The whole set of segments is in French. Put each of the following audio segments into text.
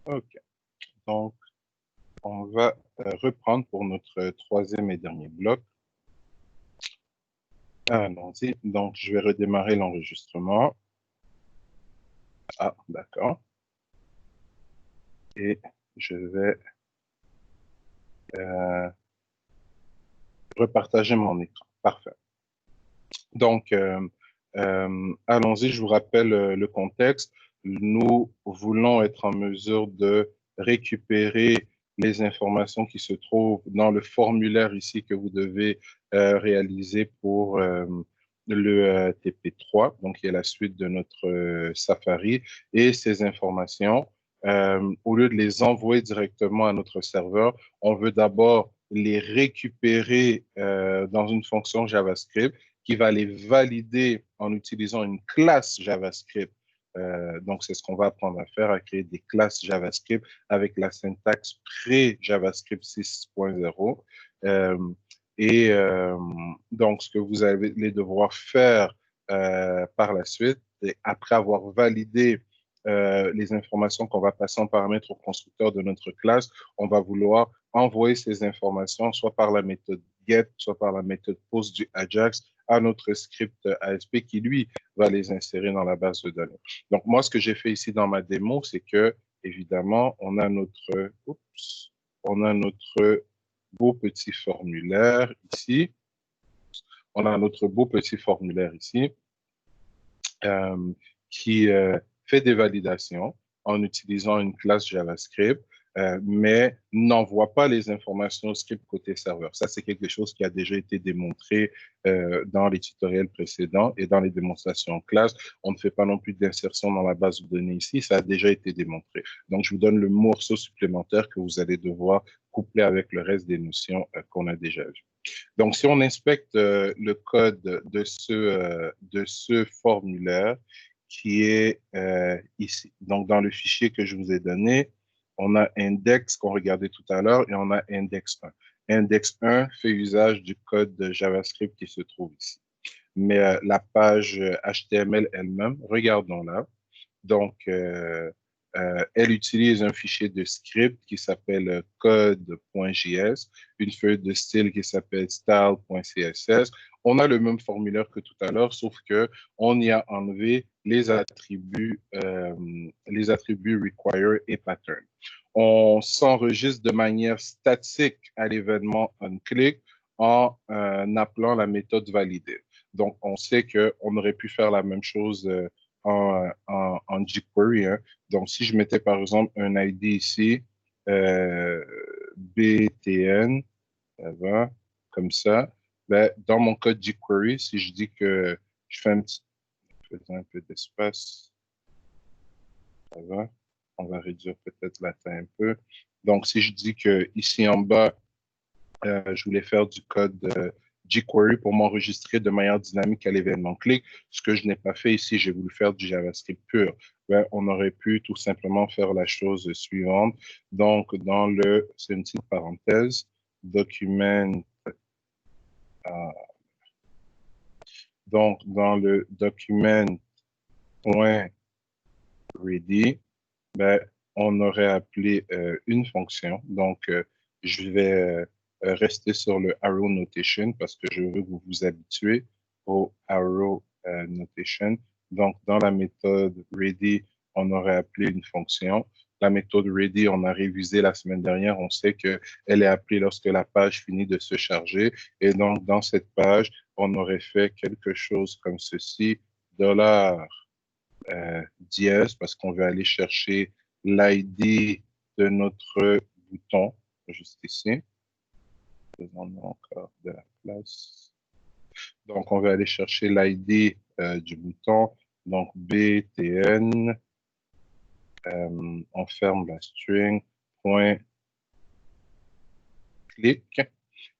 OK. Donc, on va reprendre pour notre troisième et dernier bloc. Allons-y. Donc, je vais redémarrer l'enregistrement. Ah, d'accord. Et je vais repartager mon écran. Parfait. Donc, allons-y. Je vous rappelle le contexte. Nous voulons être en mesure de récupérer les informations qui se trouvent dans le formulaire ici que vous devez réaliser pour le TP3, donc qui est la suite de notre Safari. Et ces informations, au lieu de les envoyer directement à notre serveur, on veut d'abord les récupérer dans une fonction JavaScript qui va les valider en utilisant une classe JavaScript. Donc, c'est ce qu'on va apprendre à faire, à créer des classes JavaScript avec la syntaxe pré-JavaScript 6.0. Donc, ce que vous allez devoir faire par la suite, et après avoir validé les informations qu'on va passer en paramètre au constructeur de notre classe, on va vouloir envoyer ces informations soit par la méthode get, soit par la méthode post du Ajax à notre script ASP qui, lui, va les insérer dans la base de données. Donc, moi, ce que j'ai fait ici dans ma démo, c'est que, évidemment, on a notre beau petit formulaire ici. On a notre beau petit formulaire ici euh, qui fait des validations en utilisant une classe JavaScript, mais n'envoie pas les informations au script côté serveur. Ça, c'est quelque chose qui a déjà été démontré dans les tutoriels précédents et dans les démonstrations en classe. On ne fait pas non plus d'insertion dans la base de données ici. Ça a déjà été démontré. Donc, je vous donne le morceau supplémentaire que vous allez devoir coupler avec le reste des notions qu'on a déjà vues. Donc, si on inspecte le code de ce formulaire qui est ici, donc dans le fichier que je vous ai donné, on a index qu'on regardait tout à l'heure et on a index 1. Index 1 fait usage du code de JavaScript qui se trouve ici. Mais la page HTML elle-même, regardons-la. Donc, elle utilise un fichier de script qui s'appelle code.js, une feuille de style qui s'appelle style.css. On a le même formulaire que tout à l'heure, sauf que on y a enlevé les attributs require et pattern. On s'enregistre de manière statique à l'événement onClick en appelant la méthode validée. Donc, on sait qu'on aurait pu faire la même chose en jQuery. Hein. Donc, si je mettais par exemple un ID ici, BTN, ça va, comme ça, ben, dans mon code jQuery, si je dis que je fais un peu d'espace, ça va, on va réduire peut-être la taille un peu. Donc, si je dis que ici en bas, je voulais faire du code jQuery pour m'enregistrer de manière dynamique à l'événement clic. Ce que je n'ai pas fait ici, j'ai voulu faire du JavaScript pur. Ben, on aurait pu tout simplement faire la chose suivante. Donc, c'est une petite parenthèse, document, donc dans le document.ready, ben, on aurait appelé une fonction. Donc, je vais rester sur le arrow notation parce que je veux que vous vous habituez au arrow notation. Donc, dans la méthode ready, on aurait appelé une fonction. La méthode ready, on a révisé la semaine dernière. On sait qu'elle est appelée lorsque la page finit de se charger. Et donc, dans cette page, on aurait fait quelque chose comme ceci, $ dièse, parce qu'on veut aller chercher l'ID de notre bouton, juste ici. Faisons-nous encore de la place. Donc, on va aller chercher l'ID du bouton. Donc, BTN, on ferme la string, point, clic.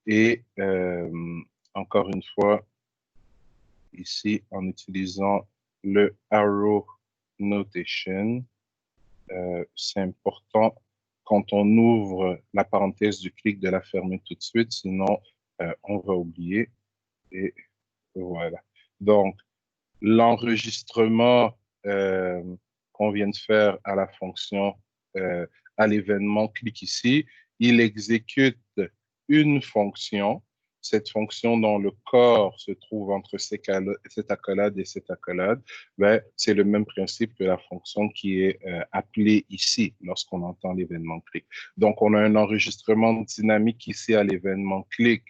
Et encore une fois, ici, en utilisant le arrow notation, c'est important quand on ouvre la parenthèse du clic de la fermer tout de suite, sinon on va oublier. Et voilà. Donc, l'enregistrement qu'on vient de faire à la fonction à l'événement clic ici, il exécute une fonction. Cette fonction dont le corps se trouve entre cette accolade et cette accolade, ben, c'est le même principe que la fonction qui est appelée ici lorsqu'on entend l'événement clic. Donc, on a un enregistrement dynamique ici à l'événement clic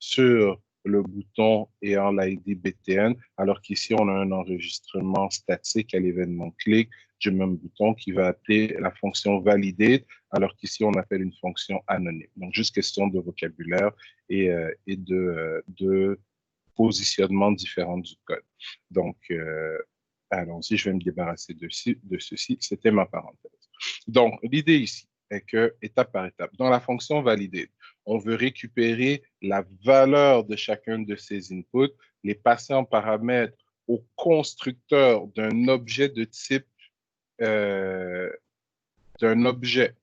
sur le bouton ayant l'ID BTN, alors qu'ici, on a un enregistrement statique à l'événement clic du même bouton qui va appeler la fonction validate, alors qu'ici, on appelle une fonction anonyme. Donc, juste question de vocabulaire et de positionnement différent du code. Donc, allons-y, je vais me débarrasser de ceci. C'était ma parenthèse. Donc, l'idée ici est que, étape par étape, dans la fonction validate, on veut récupérer la valeur de chacun de ces inputs, les passer en paramètre au constructeur d'un objet de type d'un objet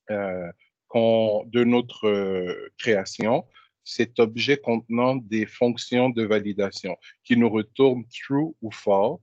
de notre création, cet objet contenant des fonctions de validation qui nous retournent true ou false,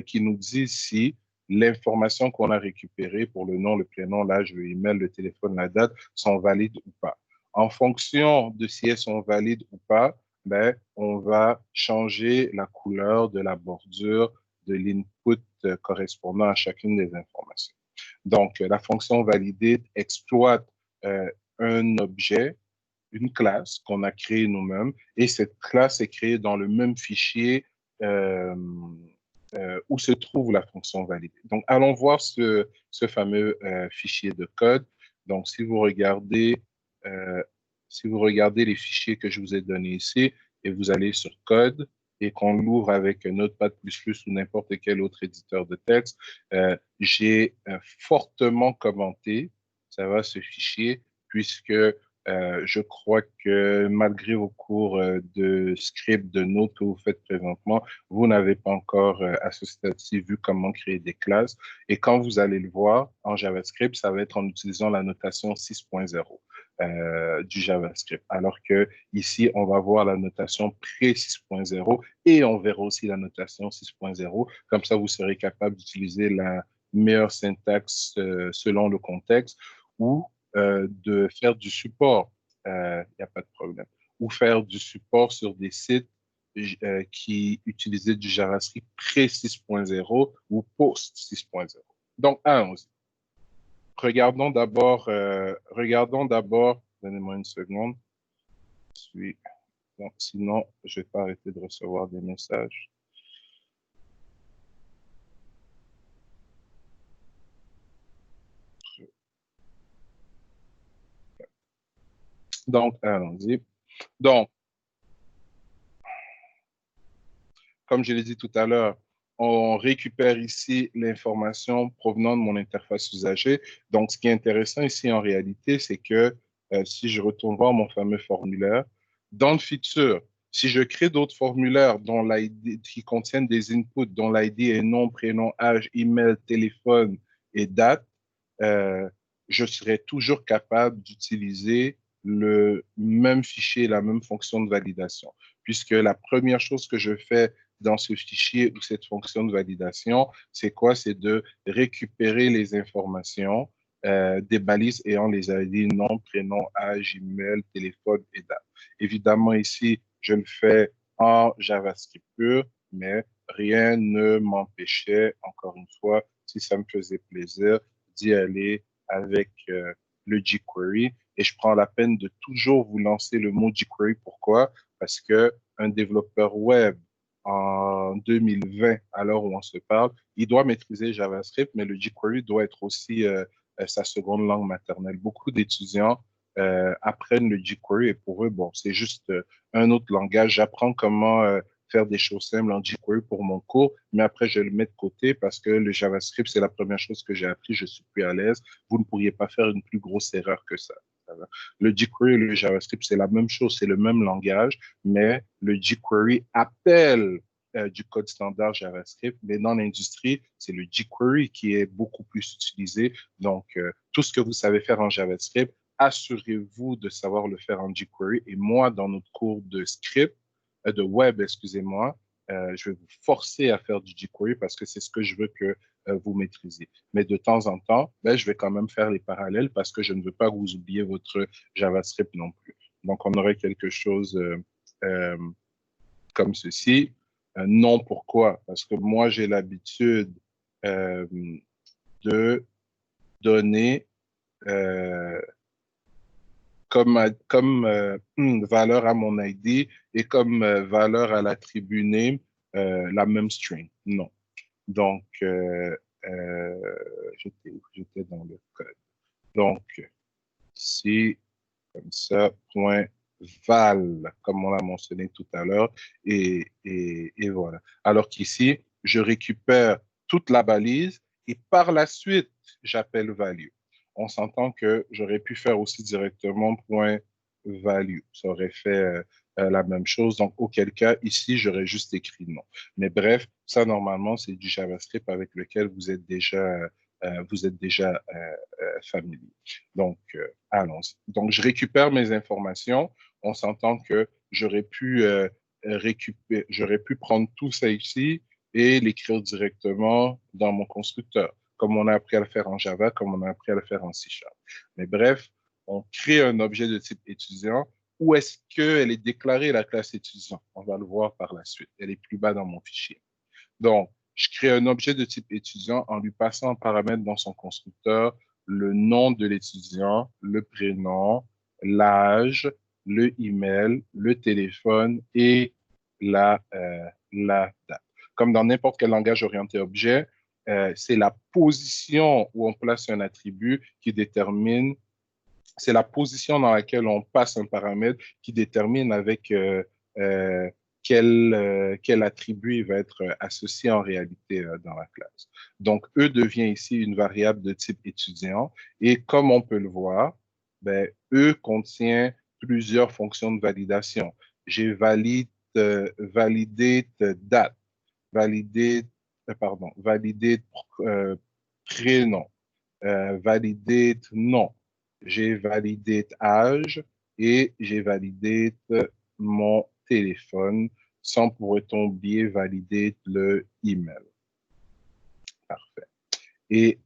qui nous dit si l'information qu'on a récupérée pour le nom, le prénom, l'âge, le email, le téléphone, la date sont valides ou pas. En fonction de si elles sont valides ou pas, ben, on va changer la couleur de la bordure de l'input correspondant à chacune des informations. Donc, la fonction validate exploite un objet, une classe qu'on a créée nous-mêmes, et cette classe est créée dans le même fichier où se trouve la fonction validate. Donc, allons voir ce fameux fichier de code. Donc, si vous regardez les fichiers que je vous ai donnés ici, et vous allez sur code, et qu'on l'ouvre avec Notepad++ ou n'importe quel autre éditeur de texte, j'ai fortement commenté, ça va, ce fichier, puisque je crois que malgré vos cours de script, de notes que vous faites présentement, vous n'avez pas encore à ce stade-ci vu comment créer des classes. Et quand vous allez le voir en JavaScript, ça va être en utilisant la notation 6.0 du JavaScript. Alors que ici, on va voir la notation pré-6.0 et on verra aussi la notation 6.0. Comme ça, vous serez capable d'utiliser la meilleure syntaxe selon le contexte ou de faire du support, il n'y a pas de problème, ou faire du support sur des sites qui utilisaient du JavaScript pré-6.0 ou post-6.0. Donc, allons-y. Regardons d'abord, donnez-moi une seconde. Bon, sinon, je ne vais pas arrêter de recevoir des messages. Donc, allons-y. Donc, comme je l'ai dit tout à l'heure, on récupère ici l'information provenant de mon interface usager. Donc, ce qui est intéressant ici en réalité, c'est que si je retourne voir mon fameux formulaire, dans le futur, si je crée d'autres formulaires dont qui contiennent des inputs, dont l'ID est nom, prénom, âge, email, téléphone et date, je serai toujours capable d'utiliser le même fichier, la même fonction de validation, puisque la première chose que je fais dans ce fichier ou cette fonction de validation, c'est quoi? C'est de récupérer les informations des balises ayant les ID, nom, prénom, âge, email, téléphone et date. Évidemment, ici, je le fais en JavaScript pur, mais rien ne m'empêchait, encore une fois, si ça me faisait plaisir, d'y aller avec le jQuery. Et je prends la peine de toujours vous lancer le mot jQuery. Pourquoi? Parce qu'un développeur web en 2020, à l'heure où on se parle, il doit maîtriser JavaScript, mais le jQuery doit être aussi sa seconde langue maternelle. Beaucoup d'étudiants apprennent le jQuery et pour eux, bon, c'est juste un autre langage. J'apprends comment faire des choses simples en jQuery pour mon cours, mais après, je le mets de côté parce que le JavaScript, c'est la première chose que j'ai appris. Je suis plus à l'aise. Vous ne pourriez pas faire une plus grosse erreur que ça. Le jQuery et le JavaScript, c'est la même chose, c'est le même langage, mais le jQuery appelle du code standard JavaScript, mais dans l'industrie, c'est le jQuery qui est beaucoup plus utilisé. Donc, tout ce que vous savez faire en JavaScript, assurez-vous de savoir le faire en jQuery. Et moi, dans notre cours de script, de web, excusez-moi, je vais vous forcer à faire du jQuery parce que c'est ce que je veux que vous maîtrisez. Mais de temps en temps, ben, je vais quand même faire les parallèles parce que je ne veux pas que vous oubliez votre JavaScript non plus. Donc, on aurait quelque chose euh, comme ceci. Non, pourquoi? Parce que moi, j'ai l'habitude euh, de donner comme valeur à mon ID et comme valeur à l'attribut name la même string. Non. Donc, j'étais dans le code. Donc, ici, comme ça, point val, comme on l'a mentionné tout à l'heure, et voilà. Alors qu'ici, je récupère toute la balise et par la suite, j'appelle value. On s'entend que j'aurais pu faire aussi directement point value. Ça aurait fait la même chose. Donc, auquel cas, ici, j'aurais juste écrit non. Mais bref, ça, normalement, c'est du JavaScript avec lequel vous êtes déjà familier. Donc, allons-y. Donc, je récupère mes informations. On s'entend que j'aurais pu prendre tout ça ici et l'écrire directement dans mon constructeur, comme on a appris à le faire en Java, comme on a appris à le faire en C#. Mais bref, on crée un objet de type étudiant. Où est-ce qu'elle est déclarée, la classe étudiant? On va le voir par la suite. Elle est plus bas dans mon fichier. Donc, je crée un objet de type étudiant en lui passant un paramètre dans son constructeur, le nom de l'étudiant, le prénom, l'âge, le email, le téléphone et la date. Comme dans n'importe quel langage orienté objet, c'est la position où on place un attribut qui détermine, c'est la position dans laquelle on passe un paramètre qui détermine avec euh, quel attribut il va être associé en réalité dans la classe. Donc, E devient ici une variable de type étudiant et comme on peut le voir, ben, E contient plusieurs fonctions de validation. J'ai validé date, validé, validé prénom, validé nom, j'ai validé âge et j'ai validé mon téléphone sans pour autant oublier valider le email. Parfait. Et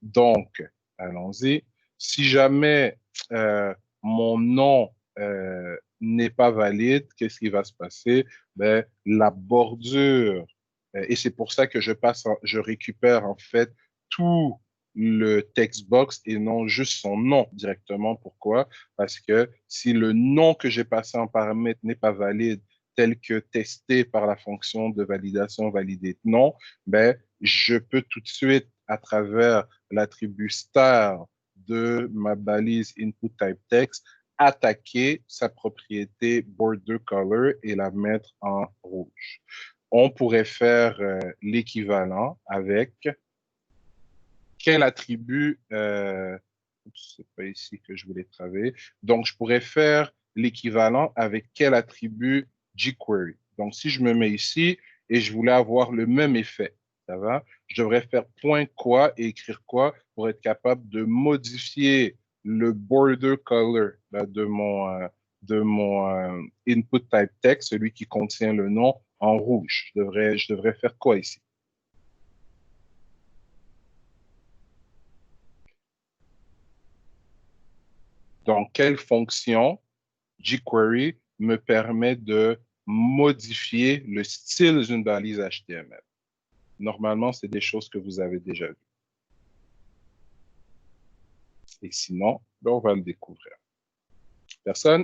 donc, allons-y. Si jamais mon nom n'est pas valide, qu'est-ce qui va se passer? Ben, la bordure, et c'est pour ça que je récupère en fait tout le text box et non juste son nom directement. Pourquoi? Parce que si le nom que j'ai passé en paramètre n'est pas valide, tel que testé par la fonction de validation validate non, ben, je peux tout de suite, à travers l'attribut star de ma balise input type text, attaquer sa propriété border color et la mettre en rouge. On pourrait faire l'équivalent avec quel attribut, c'est pas ici que je voulais travailler, donc je pourrais faire l'équivalent avec quel attribut jQuery. Donc si je me mets ici et je voulais avoir le même effet, ça va? Je devrais faire point quoi et écrire quoi pour être capable de modifier le border color de mon input type text, celui qui contient le nom, en rouge. Je devrais faire quoi ici? Donc, quelle fonction jQuery me permet de modifier le style d'une balise HTML? Normalement, c'est des choses que vous avez déjà vues. Et sinon, ben, on va le découvrir. Personne?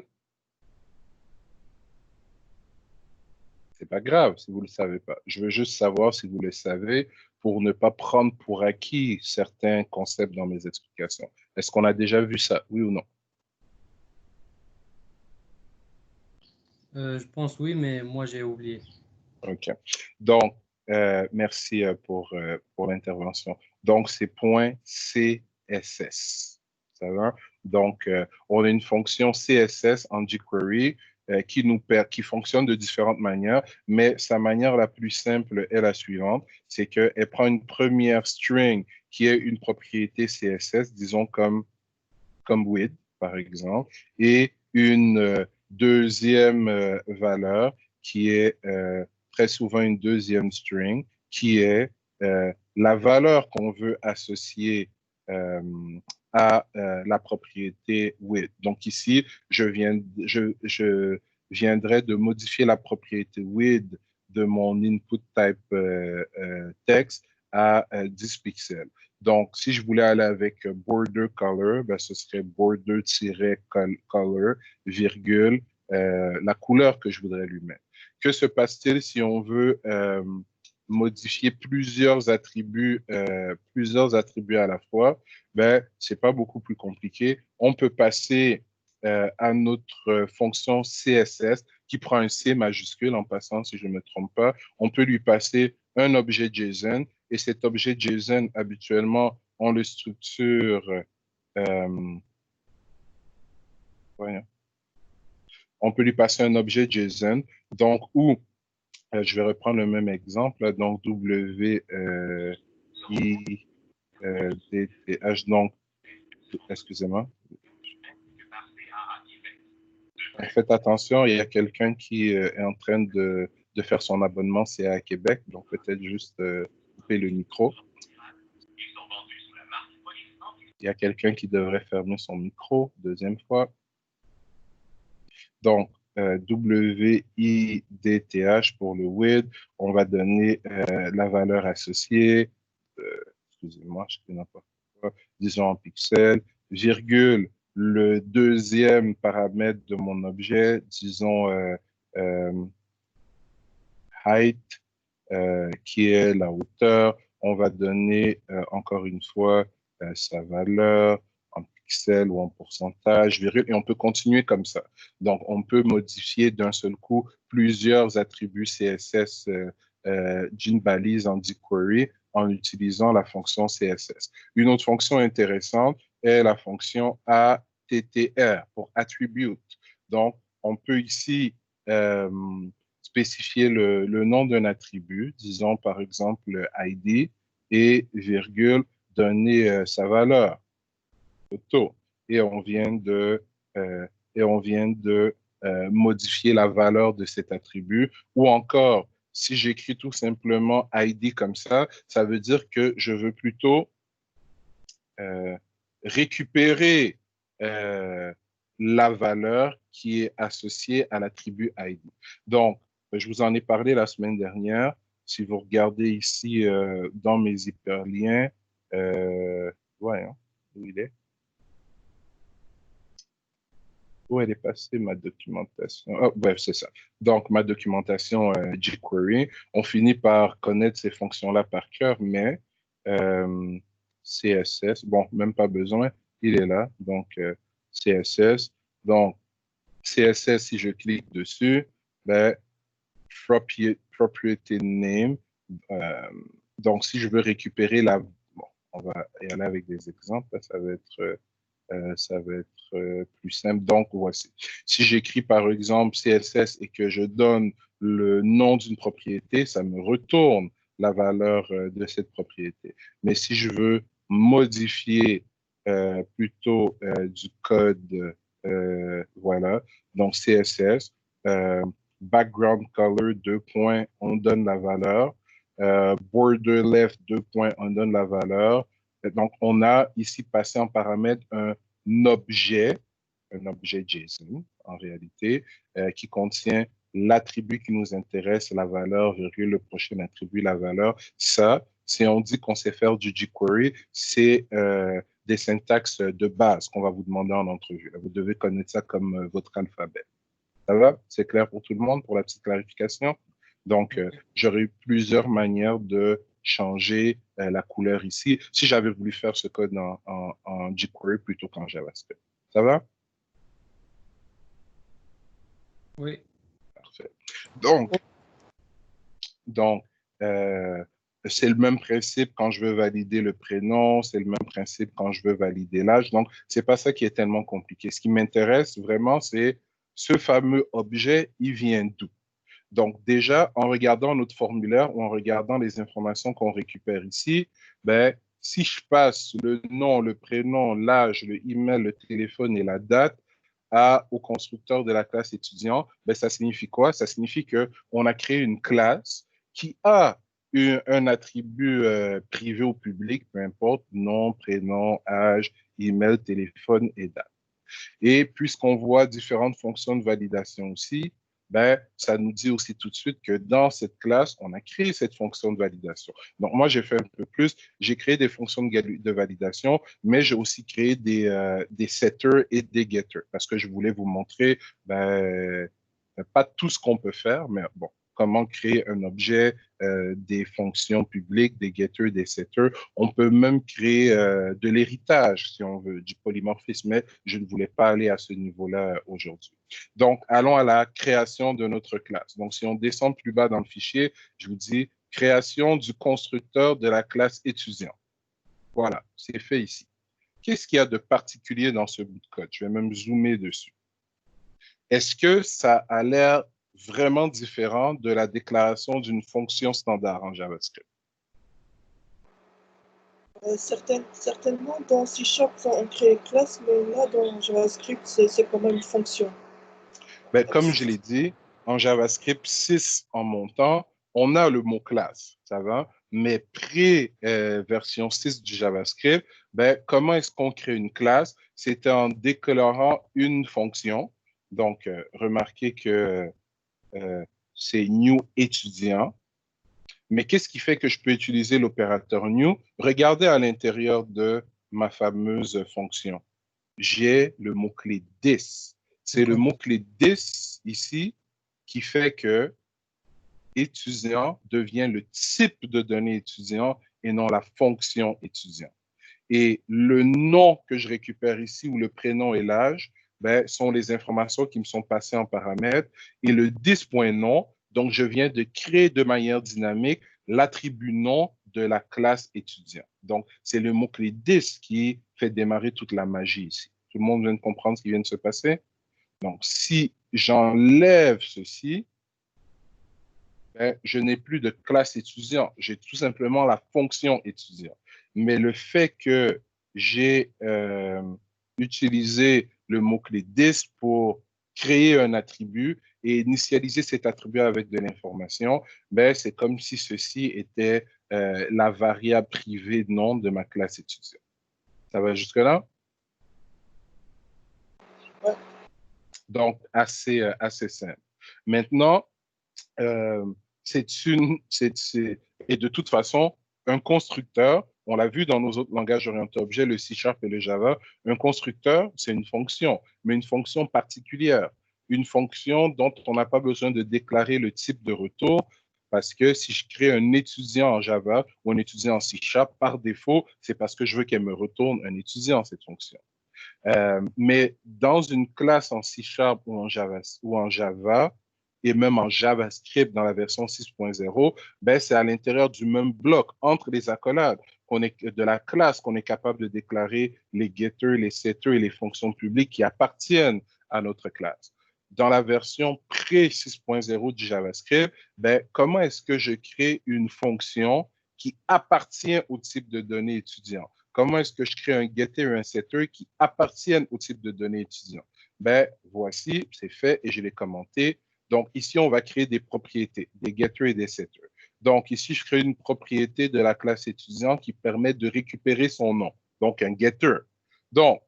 C'est pas grave si vous ne le savez pas. Je veux juste savoir si vous le savez pour ne pas prendre pour acquis certains concepts dans mes explications. Est-ce qu'on a déjà vu ça, oui ou non? Je pense oui, mais moi j'ai oublié. OK. Donc, merci pour l'intervention. Donc, c'est point CSS. Ça va? Donc, on a une fonction CSS en jQuery qui fonctionne de différentes manières, mais sa manière la plus simple est la suivante, c'est qu'elle prend une première string qui est une propriété CSS, disons comme with, par exemple, et une deuxième valeur qui est très souvent une deuxième string, qui est la valeur qu'on veut associer à la propriété with. Donc ici, je viendrai de modifier la propriété with de mon input type text à 10 pixels. Donc, si je voulais aller avec border color, ben, ce serait border-color, virgule, la couleur que je voudrais lui mettre. Que se passe-t-il si on veut modifier plusieurs attributs à la fois? Ben, c'est pas beaucoup plus compliqué. On peut passer à notre fonction CSS qui prend un C majuscule en passant, si je ne me trompe pas. On peut lui passer un objet JSON et cet objet JSON, habituellement, on le structure. Voyons. On peut lui passer un objet JSON, donc où je vais reprendre le même exemple, donc W-I-D-T-H, donc, excusez-moi. Faites attention, il y a quelqu'un qui est en train de faire son abonnement CA Québec, donc peut-être juste couper le micro. Il y a quelqu'un qui devrait fermer son micro, deuxième fois. Donc, WIDTH pour le with, on va donner la valeur associée, excusez-moi, je ne sais pas, disons en pixels, virgule, le deuxième paramètre de mon objet, disons height, qui est la hauteur. On va donner encore une fois sa valeur en pixels ou en pourcentage, virgule, et on peut continuer comme ça. Donc, on peut modifier d'un seul coup plusieurs attributs CSS d'une balise en jQuery en utilisant la fonction CSS. Une autre fonction intéressante est la fonction ATTR pour attribute. Donc, on peut ici spécifier le nom d'un attribut, disons par exemple ID, et virgule, donner sa valeur, photo. Et on vient de, modifier la valeur de cet attribut. Ou encore, si j'écris tout simplement ID comme ça veut dire que je veux plutôt récupérer la valeur qui est associée à l'attribut ID. Donc, je vous en ai parlé la semaine dernière. Si vous regardez ici dans mes hyperliens, voyons, où il est? Où elle est passée, ma documentation? Oh, bref, c'est ça. Donc, ma documentation jQuery, on finit par connaître ces fonctions-là par cœur, mais CSS, bon, même pas besoin, il est là. Donc, CSS. Donc, CSS, si je clique dessus, ben, proprietary name. Donc, si je veux récupérer la... Bon, on va y aller avec des exemples. Ça va être plus simple. Donc, voici. Si j'écris par exemple CSS et que je donne le nom d'une propriété, ça me retourne la valeur de cette propriété. Mais si je veux modifier plutôt du code, voilà, donc CSS, background color, 2 points, on donne la valeur. Border left, 2 points, on donne la valeur. Donc, on a ici passé en paramètre un objet JSON en réalité, qui contient l'attribut qui nous intéresse, la valeur, virgule, le prochain attribut, la valeur. Ça, si on dit qu'on sait faire du jQuery, c'est des syntaxes de base qu'on va vous demander en entrevue. Vous devez connaître ça comme votre alphabet. Ça va? C'est clair pour tout le monde, pour la petite clarification? Donc, j'aurais eu plusieurs manières de changer la couleur ici si j'avais voulu faire ce code en jQuery plutôt qu'en JavaScript. Ça va? Oui. Parfait. Donc c'est le même principe quand je veux valider le prénom, c'est le même principe quand je veux valider l'âge. Donc, c'est pas ça qui est tellement compliqué. Ce qui m'intéresse vraiment, c'est ce fameux objet, il vient d'où? Donc, déjà, en regardant notre formulaire ou en regardant les informations qu'on récupère ici, ben, si je passe le nom, le prénom, l'âge, le email, le téléphone et la date au constructeur de la classe étudiant, ben, ça signifie quoi? Ça signifie qu'on a créé une classe qui a un attribut privé ou public, peu importe, nom, prénom, âge, email, téléphone et date. Et puisqu'on voit différentes fonctions de validation aussi, ben, ça nous dit aussi tout de suite que dans cette classe, on a créé cette fonction de validation. Donc, moi, j'ai fait un peu plus. J'ai créé des fonctions de validation, mais j'ai aussi créé des setters et des getters parce que je voulais vous montrer ben, pas tout ce qu'on peut faire, mais bon, comment créer un objet, des fonctions publiques, des getters, des setters. On peut même créer de l'héritage, si on veut, du polymorphisme, mais je ne voulais pas aller à ce niveau-là aujourd'hui. Donc, allons à la création de notre classe. Donc, si on descend plus bas dans le fichier, je vous dis création du constructeur de la classe étudiant. Voilà, c'est fait ici. Qu'est-ce qu'il y a de particulier dans ce bout de code? Je vais même zoomer dessus. Est-ce que ça a l'air vraiment différent de la déclaration d'une fonction standard en JavaScript? Certainement, dans C#, on crée une classe, mais là, dans JavaScript, c'est quand même une fonction. Ben, comme je l'ai dit, en JavaScript 6 en montant, on a le mot classe, ça va? Mais pré-version 6 du JavaScript, ben, comment est-ce qu'on crée une classe? C'était en déclarant une fonction. Donc, remarquez que c'est new étudiant. Mais qu'est-ce qui fait que je peux utiliser l'opérateur new? Regardez à l'intérieur de ma fameuse fonction. J'ai le mot-clé this. C'est le mot-clé this ici qui fait que étudiant devient le type de données étudiant et non la fonction étudiant. Et le nom que je récupère ici, ou le prénom et l'âge, ben, sont les informations qui me sont passées en paramètres. Et le this.nom, donc je viens de créer de manière dynamique l'attribut nom de la classe étudiant. Donc, c'est le mot-clé this qui fait démarrer toute la magie ici. Tout le monde vient de comprendre ce qui vient de se passer? Donc, si j'enlève ceci, ben, je n'ai plus de classe étudiant. J'ai tout simplement la fonction étudiant. Mais le fait que j'ai utilisé le mot-clé this pour créer un attribut et initialiser cet attribut avec de l'information, ben, c'est comme si ceci était la variable privée nom de ma classe étudiant. Ça va jusque-là? Ouais. Donc, assez simple. Maintenant, et de toute façon, un constructeur, on l'a vu dans nos autres langages orientés objets, le C# et le Java, un constructeur, c'est une fonction, mais une fonction particulière, une fonction dont on n'a pas besoin de déclarer le type de retour, parce que si je crée un étudiant en Java ou un étudiant en C#, par défaut, c'est parce que je veux qu'elle me retourne un étudiant, cette fonction. Mais dans une classe en C# ou en Java, et même en JavaScript dans la version 6.0, ben, c'est à l'intérieur du même bloc, entre les accolades, de la classe qu'on est capable de déclarer les getters, les setters et les fonctions publiques qui appartiennent à notre classe. Dans la version pré-6.0 du JavaScript, ben, comment est-ce que je crée une fonction qui appartient au type de données étudiant? Comment est-ce que je crée un getter et un setter qui appartiennent au type de données étudiant? Ben, voici, c'est fait et je l'ai commenté. Donc, ici, on va créer des propriétés, des getters et des setters. Donc, ici, je crée une propriété de la classe étudiant qui permet de récupérer son nom. Donc, un getter. Donc,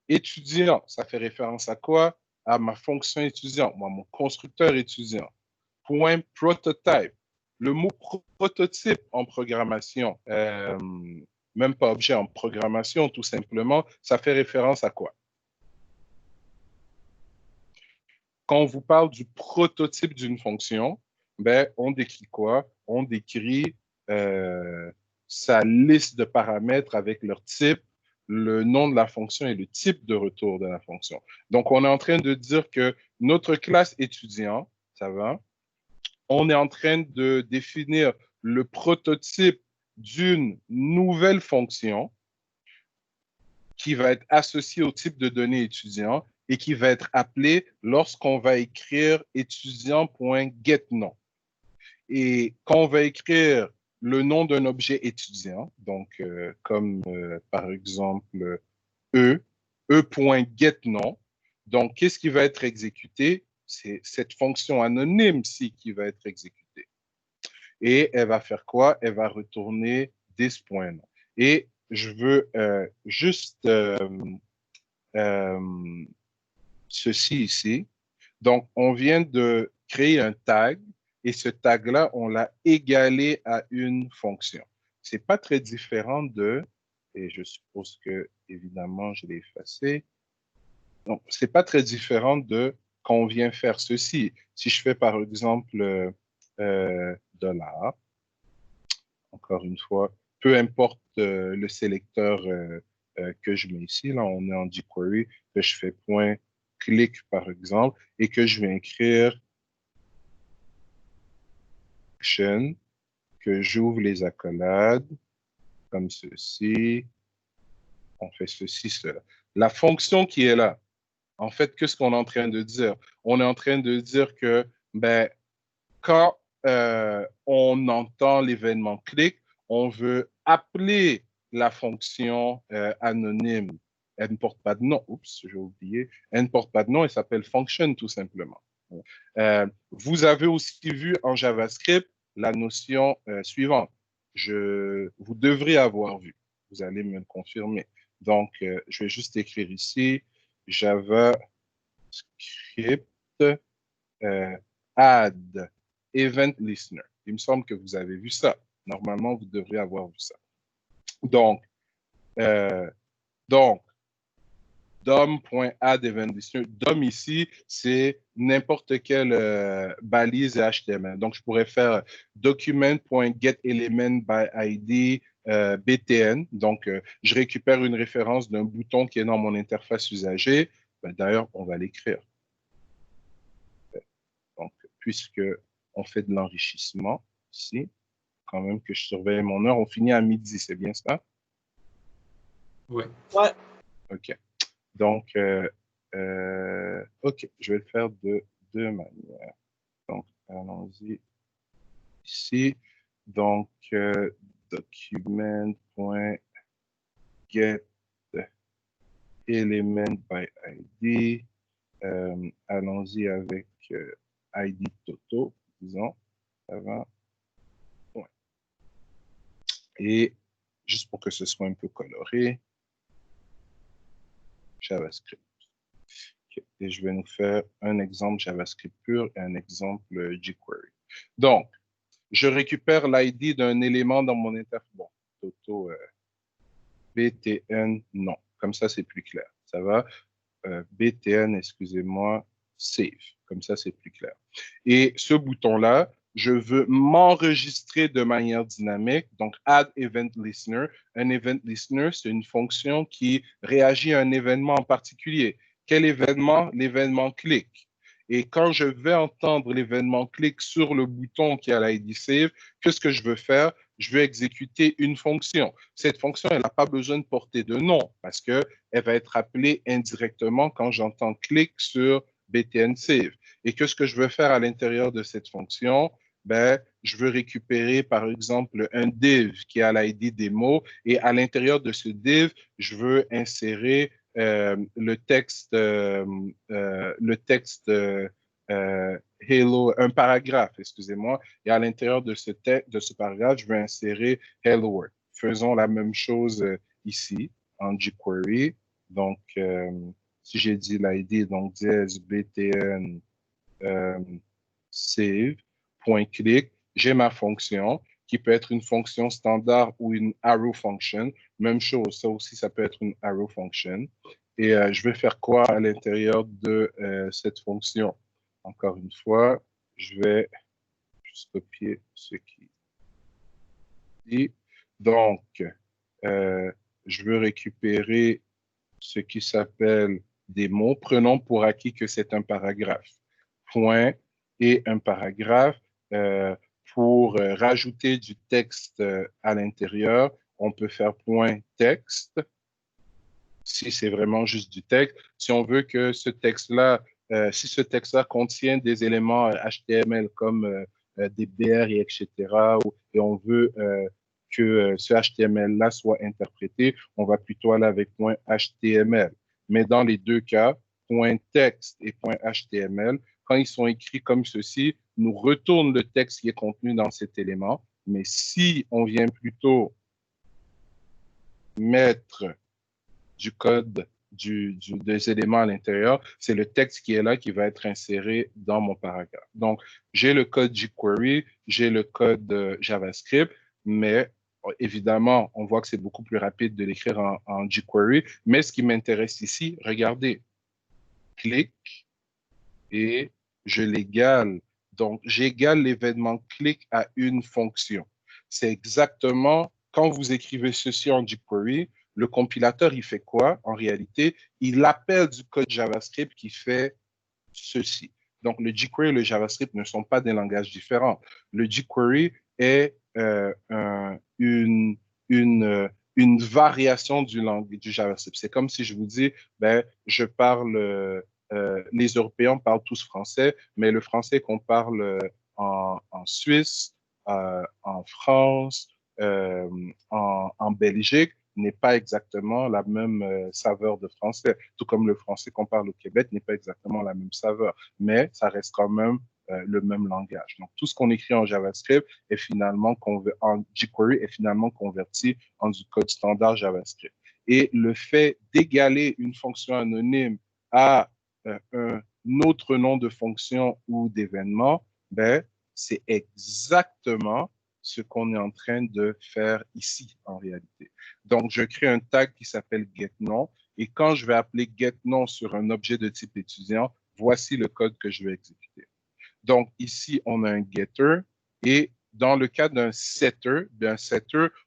étudiant, ça fait référence à quoi? À ma fonction étudiant, moi, mon constructeur étudiant. Point prototype. Le mot prototype en programmation, même pas objet en programmation, tout simplement, ça fait référence à quoi? Quand on vous parle du prototype d'une fonction, ben, on décrit quoi? On décrit sa liste de paramètres avec leur type, le nom de la fonction et le type de retour de la fonction. Donc, on est en train de dire que notre classe étudiant, ça va, on est en train de définir le prototype d'une nouvelle fonction qui va être associée au type de données étudiant et qui va être appelée lorsqu'on va écrire étudiant.getNom. Et quand on va écrire le nom d'un objet étudiant, donc comme par exemple e.getNom, donc qu'est-ce qui va être exécuté? C'est cette fonction anonyme-ci qui va être exécutée. Et elle va faire quoi? Elle va retourner this.nom. Et je veux juste ceci ici. Donc, on vient de créer un tag et ce tag-là, on l'a égalé à une fonction. C'est pas très différent de, et je suppose que, évidemment, je l'ai effacé. Donc, c'est pas très différent de quand on vient faire ceci. Si je fais, par exemple, $, encore une fois, peu importe le sélecteur que je mets ici, là, on est en jQuery, que je fais point clic, par exemple, et que je vais écrire action, que j'ouvre les accolades, comme ceci, on fait ceci, cela. La fonction qui est là, en fait, qu'est-ce qu'on est en train de dire? On est en train de dire que, ben, quand on entend l'événement clic, on veut appeler la fonction anonyme. Elle ne porte pas de nom. Oups, j'ai oublié. Elle ne porte pas de nom, elle s'appelle function tout simplement. Vous avez aussi vu en JavaScript la notion suivante. Vous devrez avoir vu. Vous allez me le confirmer. Donc, je vais juste écrire ici JavaScript add event listener. Il me semble que vous avez vu ça. Normalement, vous devrez avoir vu ça. Donc, DOM.add event listener. DOM ici, c'est n'importe quelle balise HTML. Donc, je pourrais faire document.getElementById BTN. Donc, je récupère une référence d'un bouton qui est dans mon interface usagée. Ben, d'ailleurs, on va l'écrire. Donc, puisque on fait de l'enrichissement ici, quand même que je surveille mon heure, on finit à midi, c'est bien ça? Oui. Ouais. OK. Donc, OK, je vais le faire de deux manières. Donc, allons-y ici. Donc, document.get element by ID. Allons-y avec ID Toto, disons. Ça va. Ouais. Et juste pour que ce soit un peu coloré, JavaScript. Okay. Et je vais nous faire un exemple JavaScript pur et un exemple jQuery. Donc, je récupère l'ID d'un élément dans mon interface. Bon, Toto, BTN, non. Comme ça, c'est plus clair. Ça va? BTN, excusez-moi, save. Comme ça, c'est plus clair. Et ce bouton-là, je veux m'enregistrer de manière dynamique. Donc, add event listener. Un event listener, c'est une fonction qui réagit à un événement en particulier. Quel événement? L'événement clic. Et quand je vais entendre l'événement clic sur le bouton qui a l'ID save, qu'est-ce que je veux faire? Je veux exécuter une fonction. Cette fonction, elle n'a pas besoin de porter de nom parce qu'elle va être appelée indirectement quand j'entends clic sur BTN save. Et qu'est-ce que je veux faire à l'intérieur de cette fonction? Ben, je veux récupérer, par exemple, un div qui a l'ID démo et à l'intérieur de ce div, je veux insérer le texte Hello, un paragraphe, excusez-moi, et à l'intérieur de ce paragraphe, je veux insérer Hello World. Faisons la même chose ici en jQuery. Donc, si j'ai dit l'ID, donc dièse btn save, point clic, j'ai ma fonction qui peut être une fonction standard ou une arrow function. Même chose, ça aussi, ça peut être une arrow function. Et je vais faire quoi à l'intérieur de cette fonction? Encore une fois, je vais juste copier ce qui dit. Donc, je veux récupérer ce qui s'appelle des mots. Prenons pour acquis que c'est un paragraphe. Point et un paragraphe. Pour rajouter du texte à l'intérieur, on peut faire point texte. Si c'est vraiment juste du texte. Si on veut que ce texte-là, si ce texte-là contient des éléments HTML comme des BR et etc., et on veut que ce HTML-là soit interprété, on va plutôt aller avec point HTML. Mais dans les deux cas, .text et .html, quand ils sont écrits comme ceci, nous retournent le texte qui est contenu dans cet élément. Mais si on vient plutôt mettre du code, des éléments à l'intérieur, c'est le texte qui est là qui va être inséré dans mon paragraphe. Donc, j'ai le code jQuery, j'ai le code JavaScript, mais évidemment, on voit que c'est beaucoup plus rapide de l'écrire en jQuery. Mais ce qui m'intéresse ici, regardez, clic et je l'égale. Donc, j'égale l'événement clic à une fonction. C'est exactement, quand vous écrivez ceci en jQuery, le compilateur, il fait quoi? En réalité, il appelle du code JavaScript qui fait ceci. Donc, le jQuery et le JavaScript ne sont pas des langages différents. Le jQuery est une variation du JavaScript. C'est comme si je vous dis, ben, je parle, les Européens parlent tous français, mais le français qu'on parle en Suisse, en France, en Belgique, n'est pas exactement la même saveur de français, tout comme le français qu'on parle au Québec n'est pas exactement la même saveur, mais ça reste quand même le même langage. Donc, tout ce qu'on écrit en JavaScript est finalement en jQuery est finalement converti en du code standard JavaScript. Et le fait d'égaler une fonction anonyme à un autre nom de fonction ou d'événement, ben, c'est exactement ce qu'on est en train de faire ici en réalité. Donc, je crée un tag qui s'appelle getNown et quand je vais appeler getNown sur un objet de type étudiant, voici le code que je vais exécuter. Donc, ici, on a un getter et dans le cas d'un setter,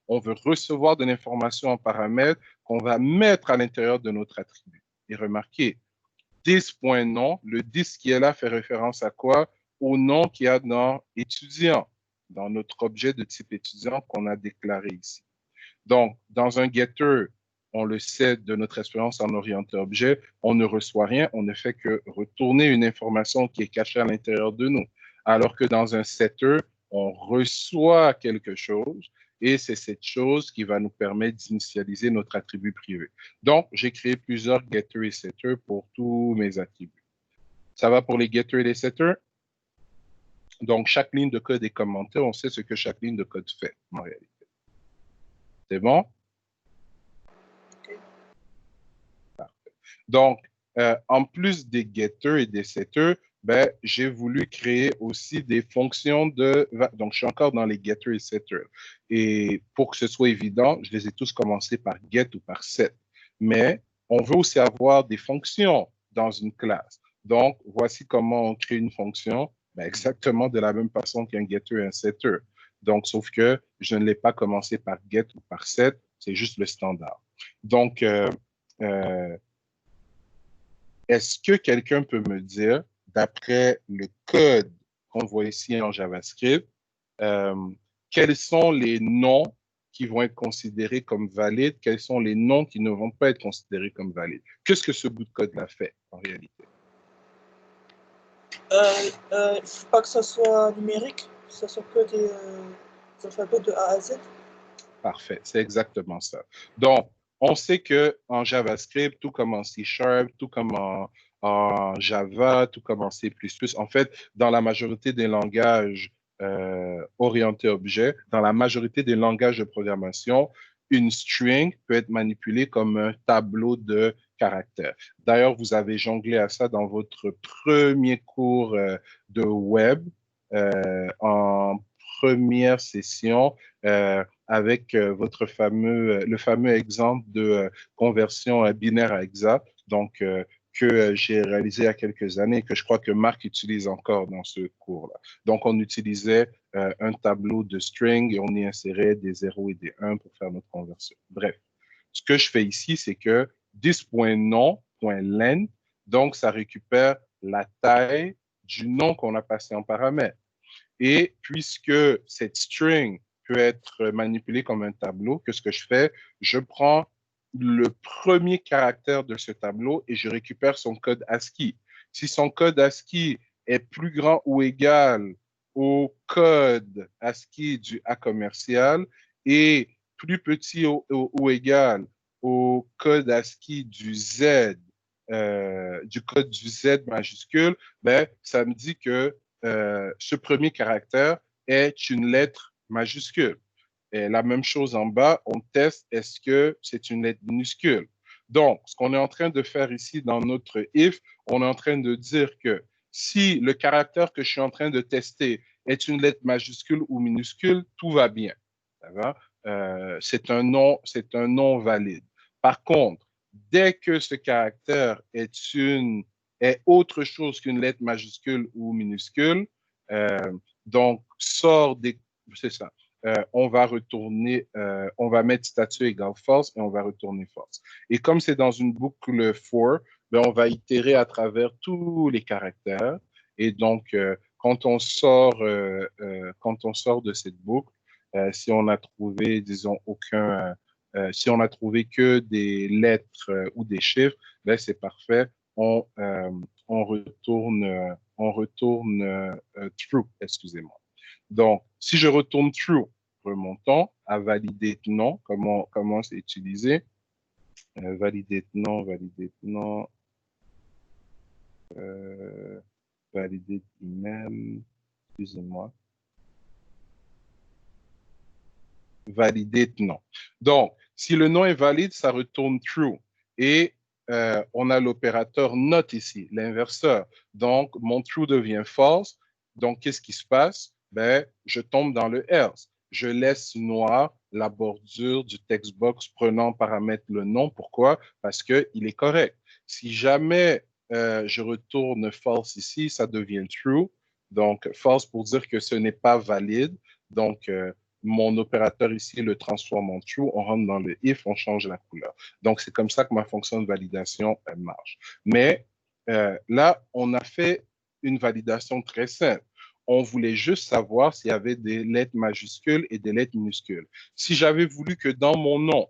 on veut recevoir de l'information en paramètre qu'on va mettre à l'intérieur de notre attribut. Et remarquez, this.nom, le this qui est là fait référence à quoi? Au nom qu'il y a dans étudiant, dans notre objet de type étudiant qu'on a déclaré ici. Donc, dans un getter, on le sait de notre expérience en orienté objet, on ne reçoit rien, on ne fait que retourner une information qui est cachée à l'intérieur de nous. Alors que dans un setter, on reçoit quelque chose et c'est cette chose qui va nous permettre d'initialiser notre attribut privé. Donc, j'ai créé plusieurs getters et setters pour tous mes attributs. Ça va pour les getters et les setters? Donc, chaque ligne de code est commentée, on sait ce que chaque ligne de code fait en réalité. C'est bon? Parfait. Donc, en plus des getters et des setters, ben, j'ai voulu créer aussi des fonctions de... Donc, je suis encore dans les getters et setters. Et pour que ce soit évident, je les ai tous commencés par get ou par set. Mais on veut aussi avoir des fonctions dans une classe. Donc, voici comment on crée une fonction, ben, exactement de la même façon qu'un getter et un setter. Donc, sauf que je ne l'ai pas commencé par get ou par set, c'est juste le standard. Donc, est-ce que quelqu'un peut me dire, d'après le code qu'on voit ici en JavaScript, quels sont les noms qui vont être considérés comme valides, quels sont les noms qui ne vont pas être considérés comme valides? Qu'est-ce que ce bout de code-là fait en réalité? Il ne faut pas que ça soit numérique, que ça soit que des alphabets de A à Z. Parfait, c'est exactement ça. Donc, on sait qu'en JavaScript, tout comme en C#, tout comme en Java, tout comme en C++, en fait, dans la majorité des langages orientés objets, dans la majorité des langages de programmation, une string peut être manipulée comme un tableau de caractères. D'ailleurs, vous avez jonglé à ça dans votre premier cours de web en première session avec le fameux exemple de conversion binaire à hexa, donc que j'ai réalisé il y a quelques années et que je crois que Marc utilise encore dans ce cours-là. Donc, on utilisait un tableau de string et on y insérait des 0 et des 1 pour faire notre conversion. Bref, ce que je fais ici, c'est que this.nom.length, donc ça récupère la taille du nom qu'on a passé en paramètre. Et puisque cette string peut être manipulée comme un tableau, qu'est-ce que je fais? Je prends le premier caractère de ce tableau et je récupère son code ASCII. Si son code ASCII est plus grand ou égal au code ASCII du A commercial et plus petit ou égal au code ASCII du Z du code du Z majuscule, ben, ça me dit que ce premier caractère est une lettre majuscule. Et la même chose en bas, on teste est-ce que c'est une lettre minuscule. Donc, ce qu'on est en train de faire ici dans notre if, on est en train de dire que si le caractère que je suis en train de tester est une lettre majuscule ou minuscule, tout va bien. C'est un nom valide. Par contre, dès que ce caractère est autre chose qu'une lettre majuscule ou minuscule, donc c'est ça. On va retourner, on va mettre statut égale false et on va retourner false. Et comme c'est dans une boucle for, ben on va itérer à travers tous les caractères. Et donc, quand on sort de cette boucle, si on a trouvé, disons, si on a trouvé que des lettres ou des chiffres, ben c'est parfait. On retourne true, excusez-moi. Donc, si je retourne true, remontons à valider non, comment c'est utilisé. Valider non, valider email, excusez-moi. Valider non. Donc, si le nom est valide, ça retourne true. Et on a l'opérateur not ici, l'inverseur. Donc, mon true devient false. Donc, qu'est-ce qui se passe? Ben, je tombe dans le else. Je laisse noir la bordure du text box prenant paramètre le nom. Pourquoi? Parce qu'il est correct. Si jamais je retourne false ici, ça devient true. Donc, false pour dire que ce n'est pas valide. Donc, mon opérateur ici le transforme en true, on rentre dans le if, on change la couleur. Donc, c'est comme ça que ma fonction de validation marche. Mais là, on a fait une validation très simple. On voulait juste savoir s'il y avait des lettres majuscules et des lettres minuscules. Si j'avais voulu que dans mon nom,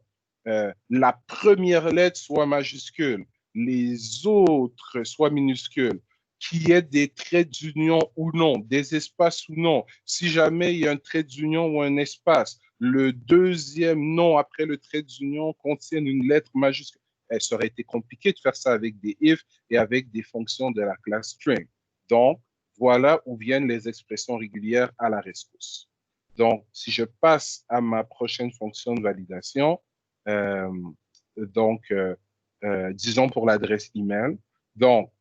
la première lettre soit majuscule, les autres soient minuscules, qu'il y ait des traits d'union ou non, des espaces ou non. Si jamais il y a un trait d'union ou un espace, le deuxième nom après le trait d'union contient une lettre majuscule. Ça aurait été compliqué de faire ça avec des if et avec des fonctions de la classe string. Donc, voilà où viennent les expressions régulières à la rescousse. Donc, si je passe à ma prochaine fonction de validation, disons pour l'adresse email, donc,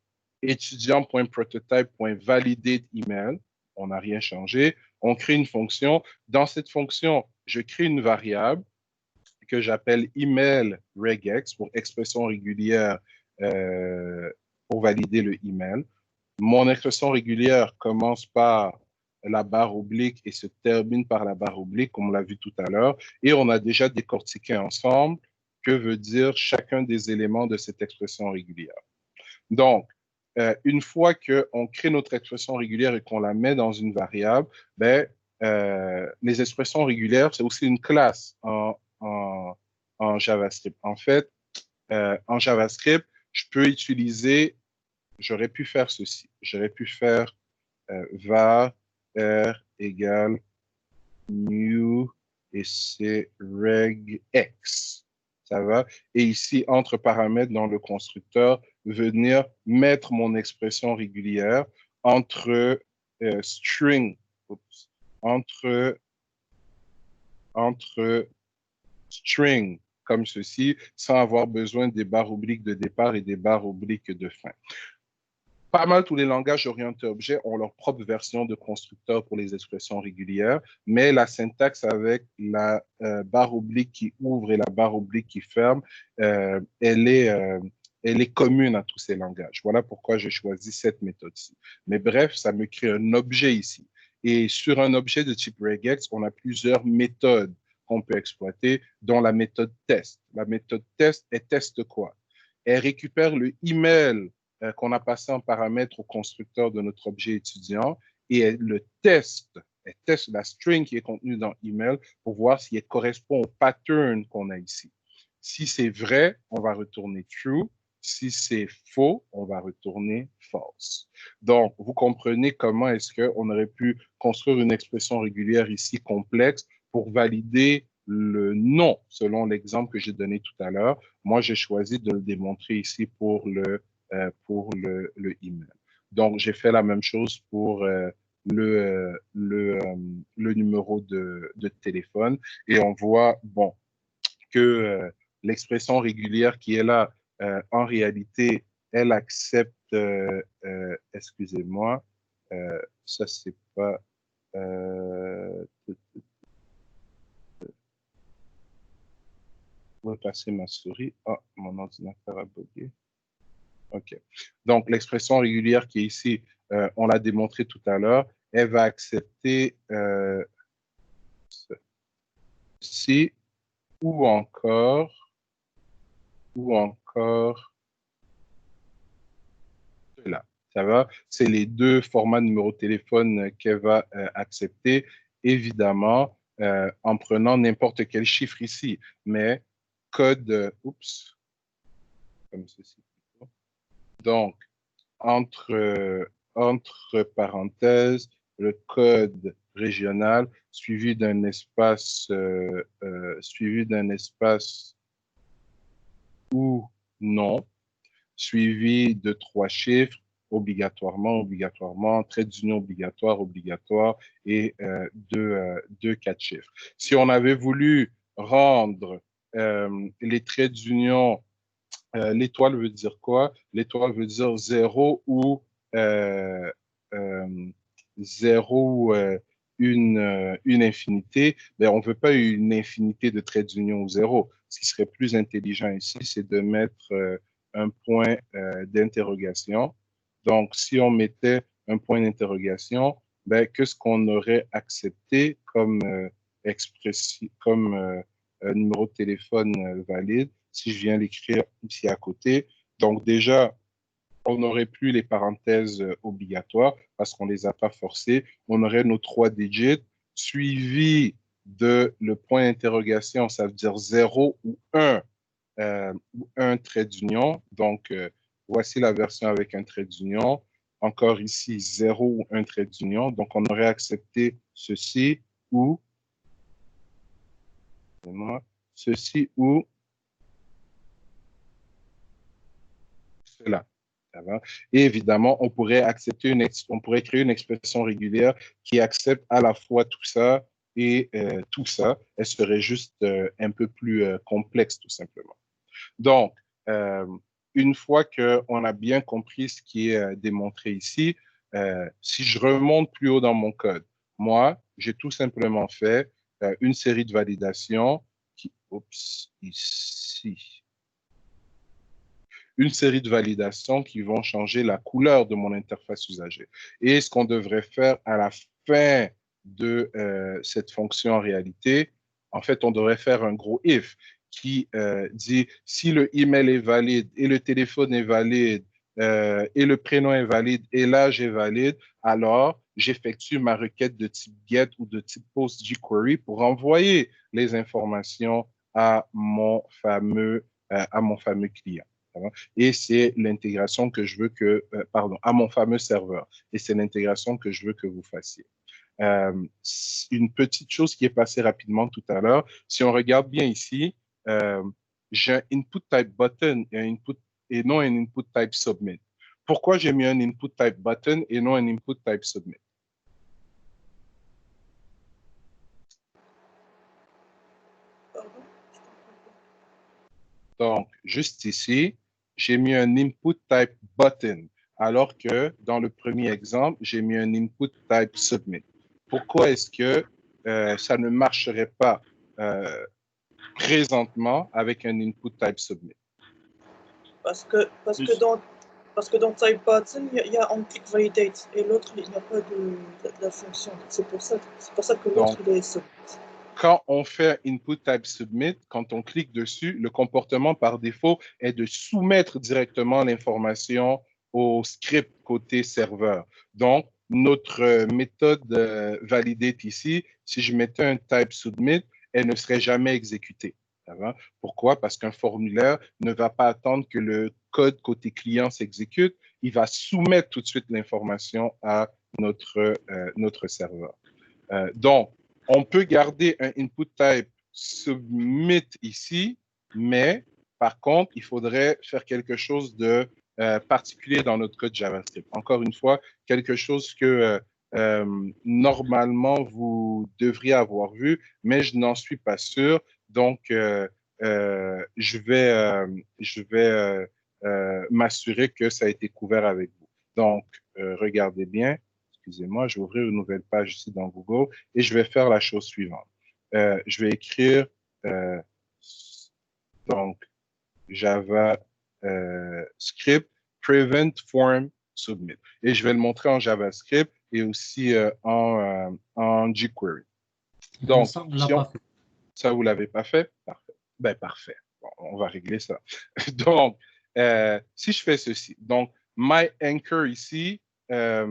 étudiant.prototype.validated email, on n'a rien changé, on crée une fonction. Dans cette fonction, je crée une variable que j'appelle email regex pour expression régulière pour valider le email. Mon expression régulière commence par la barre oblique et se termine par la barre oblique, comme on l'a vu tout à l'heure. Et on a déjà décortiqué ensemble que veut dire chacun des éléments de cette expression régulière. Donc, une fois qu'on crée notre expression régulière et qu'on la met dans une variable, ben, les expressions régulières, c'est aussi une classe en JavaScript. En fait, en JavaScript, j'aurais pu faire ceci. J'aurais pu faire var r égale new et c'est regx. Ça va? Et ici, entre paramètres dans le constructeur, venir mettre mon expression régulière entre string, entre string comme ceci, sans avoir besoin des barres obliques de départ et des barres obliques de fin. Pas mal tous les langages orientés objets ont leur propre version de constructeur pour les expressions régulières, mais la syntaxe avec la barre oblique qui ouvre et la barre oblique qui ferme, elle est commune à tous ces langages. Voilà pourquoi j'ai choisi cette méthode-ci. Mais bref, ça me crée un objet ici. Et sur un objet de type regex, on a plusieurs méthodes qu'on peut exploiter, dont la méthode test. La méthode test, elle teste quoi? Elle récupère le email qu'on a passé en paramètre au constructeur de notre objet étudiant et elle teste la string qui est contenue dans email pour voir si elle correspond au pattern qu'on a ici. Si c'est vrai, on va retourner true. Si c'est faux, on va retourner false. Donc, vous comprenez comment est-ce qu'on aurait pu construire une expression régulière ici complexe pour valider le nom, selon l'exemple que j'ai donné tout à l'heure. Moi, j'ai choisi de le démontrer ici pour le pour le email. Donc, j'ai fait la même chose pour le numéro de téléphone et on voit, bon, que l'expression régulière qui est là, en réalité, elle accepte, excusez-moi, ça c'est pas, je vais passer ma souris. Ah, mon ordinateur a bugué. OK. Donc, l'expression régulière qui est ici, on l'a démontré tout à l'heure, elle va accepter ceci ou encore cela. Ça va? C'est les deux formats de numéro de téléphone qu'elle va accepter, évidemment, en prenant n'importe quel chiffre ici, mais code, oups, comme ceci. Donc, entre parenthèses, le code régional suivi d'un espace ou non, suivi de 3 chiffres, obligatoirement, trait d'union obligatoire, et deux 4 chiffres. Si on avait voulu rendre les traits d'union, l'étoile veut dire quoi? L'étoile veut dire 0 ou 0 ou une infinité. Mais on ne veut pas une infinité de traits d'union ou 0. Ce qui serait plus intelligent ici, c'est de mettre un point d'interrogation. Donc, si on mettait un point d'interrogation, ben, qu'est-ce qu'on aurait accepté comme numéro de téléphone valide si je viens l'écrire ici à côté? Donc, déjà, on n'aurait plus les parenthèses obligatoires parce qu'on ne les a pas forcées. On aurait nos 3 digits suivis de le point d'interrogation, ça veut dire 0 ou 1 trait d'union. Donc, voici la version avec un trait d'union. Encore ici, 0 ou 1 trait d'union. Donc, on aurait accepté ceci ou cela. Et évidemment, on pourrait créer une expression régulière qui accepte à la fois tout ça et tout ça. Elle serait juste un peu plus complexe, tout simplement. Donc, une fois qu'on a bien compris ce qui est démontré ici, si je remonte plus haut dans mon code, moi, j'ai tout simplement fait une série de validations une série de validations qui vont changer la couleur de mon interface usager. Et ce qu'on devrait faire à la fin de cette fonction en réalité, en fait, on devrait faire un gros if qui dit si le email est valide et le téléphone est valide et le prénom est valide et l'âge est valide, alors j'effectue ma requête de type GET ou de type PostgQuery pour envoyer les informations à mon fameux client. Et c'est l'intégration que je veux à mon fameux serveur. Et c'est l'intégration que je veux que vous fassiez. Une petite chose qui est passée rapidement tout à l'heure, si on regarde bien ici, j'ai un input type button et non un input type submit. Pourquoi j'ai mis un input type button et non un input type submit? Donc, juste ici, j'ai mis un input type button, alors que dans le premier exemple, j'ai mis un input type submit. Pourquoi est-ce que ça ne marcherait pas présentement avec un input type submit? Parce que dans type button, il y a on click validate et l'autre, il n'y a pas de la fonction. C'est pour ça que l'autre, il est submit. Quand on fait input type submit, quand on clique dessus, le comportement par défaut est de soumettre directement l'information au script côté serveur. Donc, notre méthode validate ici, si je mettais un type submit, elle ne serait jamais exécutée. Pourquoi? Parce qu'un formulaire ne va pas attendre que le code côté client s'exécute, il va soumettre tout de suite l'information à notre serveur. Donc, on peut garder un input type submit ici, mais par contre, il faudrait faire quelque chose de particulier dans notre code JavaScript. Encore une fois, quelque chose que normalement vous devriez avoir vu, mais je n'en suis pas sûr. Donc, je vais m'assurer que ça a été couvert avec vous. Donc, regardez bien. Excusez-moi, je vais ouvrir une nouvelle page ici dans Google et je vais faire la chose suivante. Je vais écrire donc JavaScript prevent form submit et je vais le montrer en JavaScript et aussi en jQuery. Donc, ça, on l'a pas fait. Ça, vous l'avez pas fait? Parfait. Ben, parfait. Bon, on va régler ça. Donc, si je fais ceci, donc, my anchor ici, c'est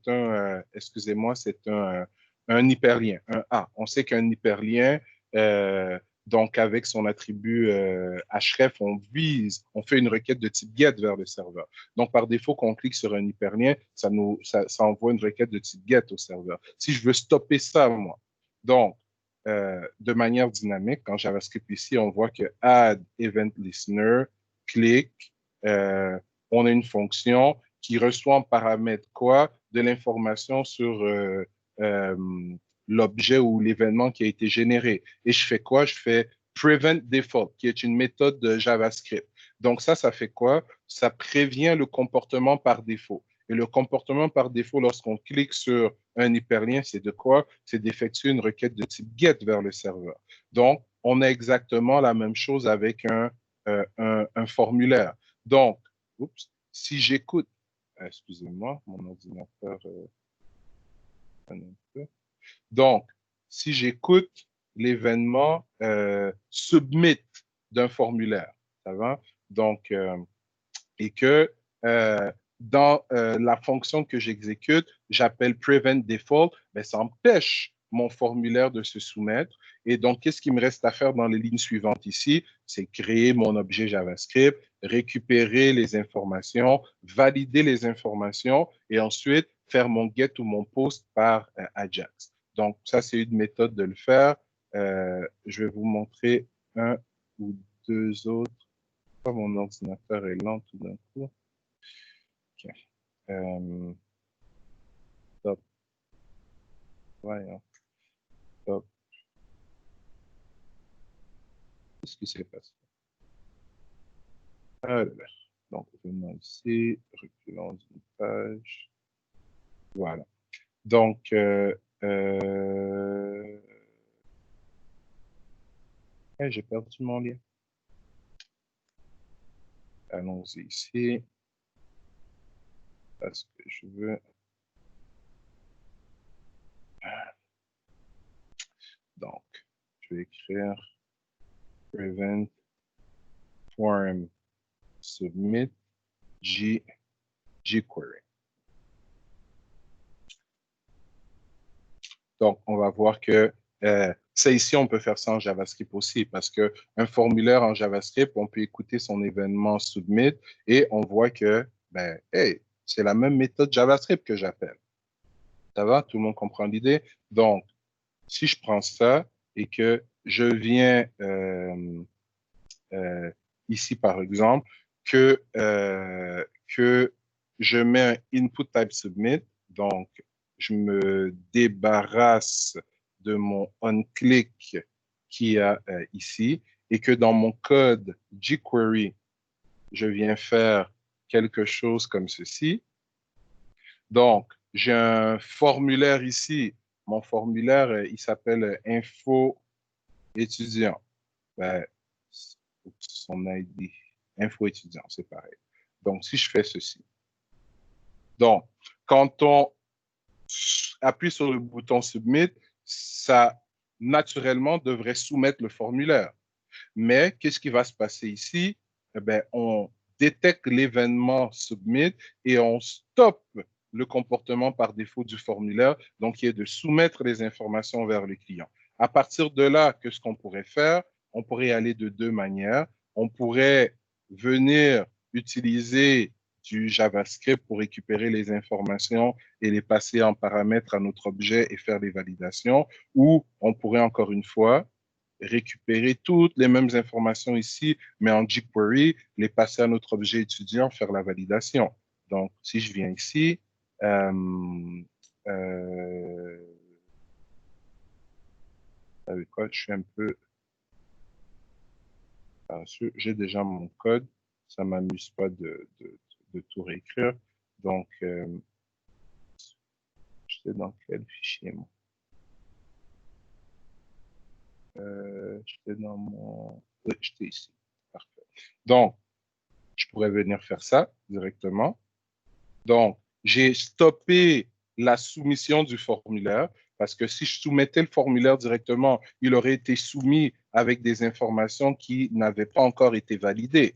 un, excusez-moi, c'est un hyperlien, un A. On sait qu'un hyperlien, donc avec son attribut href, on fait une requête de type get vers le serveur. Donc, par défaut, quand on clique sur un hyperlien, ça envoie une requête de type get au serveur. Si je veux stopper ça, moi, donc, de manière dynamique, quand JavaScript ici, on voit que add event listener, clique, on a une fonction qui reçoit en paramètre quoi? De l'information sur l'objet ou l'événement qui a été généré. Et je fais quoi? Je fais prevent default, qui est une méthode de JavaScript. Donc ça fait quoi? Ça prévient le comportement par défaut. Et le comportement par défaut, lorsqu'on clique sur un hyperlien, c'est de quoi? C'est d'effectuer une requête de type get vers le serveur. Donc, on a exactement la même chose avec un formulaire. Donc, si j'écoute, excusez-moi, mon ordinateur, un peu. Donc, si j'écoute l'événement submit d'un formulaire, ça va? Donc, et que dans la fonction que j'exécute, j'appelle prevent default, ben, ça empêche mon formulaire de se soumettre. Et donc, qu'est-ce qu'il me reste à faire dans les lignes suivantes ici? C'est créer mon objet JavaScript, récupérer les informations, valider les informations et ensuite faire mon get ou mon post par Ajax. Donc, ça, c'est une méthode de le faire. Je vais vous montrer un ou deux autres. Mon ordinateur est lent tout d'un coup. OK. Stop. Voyons. Stop. Qu'est-ce qui s'est passé? Alors, donc, venons ici, reculons une page. Voilà. Donc, j'ai perdu mon lien. Allons-y ici. Parce que je veux. Donc, je vais écrire prevent form submit jQuery. Donc, on va voir que ça ici, on peut faire ça en JavaScript aussi parce qu'un formulaire en JavaScript, on peut écouter son événement submit et on voit que, ben, hey, c'est la même méthode JavaScript que j'appelle. Ça va? Tout le monde comprend l'idée? Donc, si je prends ça et que je viens ici, par exemple, que je mets un input type submit, donc je me débarrasse de mon onClick qu'il y a ici et que dans mon code jQuery, je viens faire quelque chose comme ceci. Donc, j'ai un formulaire ici. Mon formulaire, il s'appelle Info étudiant. Ben, son ID, Info étudiant, c'est pareil. Donc, si je fais ceci. Donc, quand on appuie sur le bouton Submit, ça naturellement devrait soumettre le formulaire. Mais qu'est-ce qui va se passer ici? Eh bien, on détecte l'événement Submit et on stoppe le comportement par défaut du formulaire, donc qui est de soumettre les informations vers le client. À partir de là, qu'est-ce qu'on pourrait faire? On pourrait aller de deux manières. On pourrait venir utiliser du JavaScript pour récupérer les informations et les passer en paramètres à notre objet et faire les validations, ou on pourrait encore une fois récupérer toutes les mêmes informations ici, mais en jQuery, les passer à notre objet étudiant, faire la validation. Donc, si je viens ici, vous savez quoi, je suis un peu... J'ai déjà mon code, ça ne m'amuse pas de tout réécrire. Donc, j'étais dans quel fichier, moi? J'étais dans mon... Oui, j'étais ici. Parfait. Donc, je pourrais venir faire ça directement. Donc, j'ai stoppé la soumission du formulaire parce que si je soumettais le formulaire directement, il aurait été soumis avec des informations qui n'avaient pas encore été validées.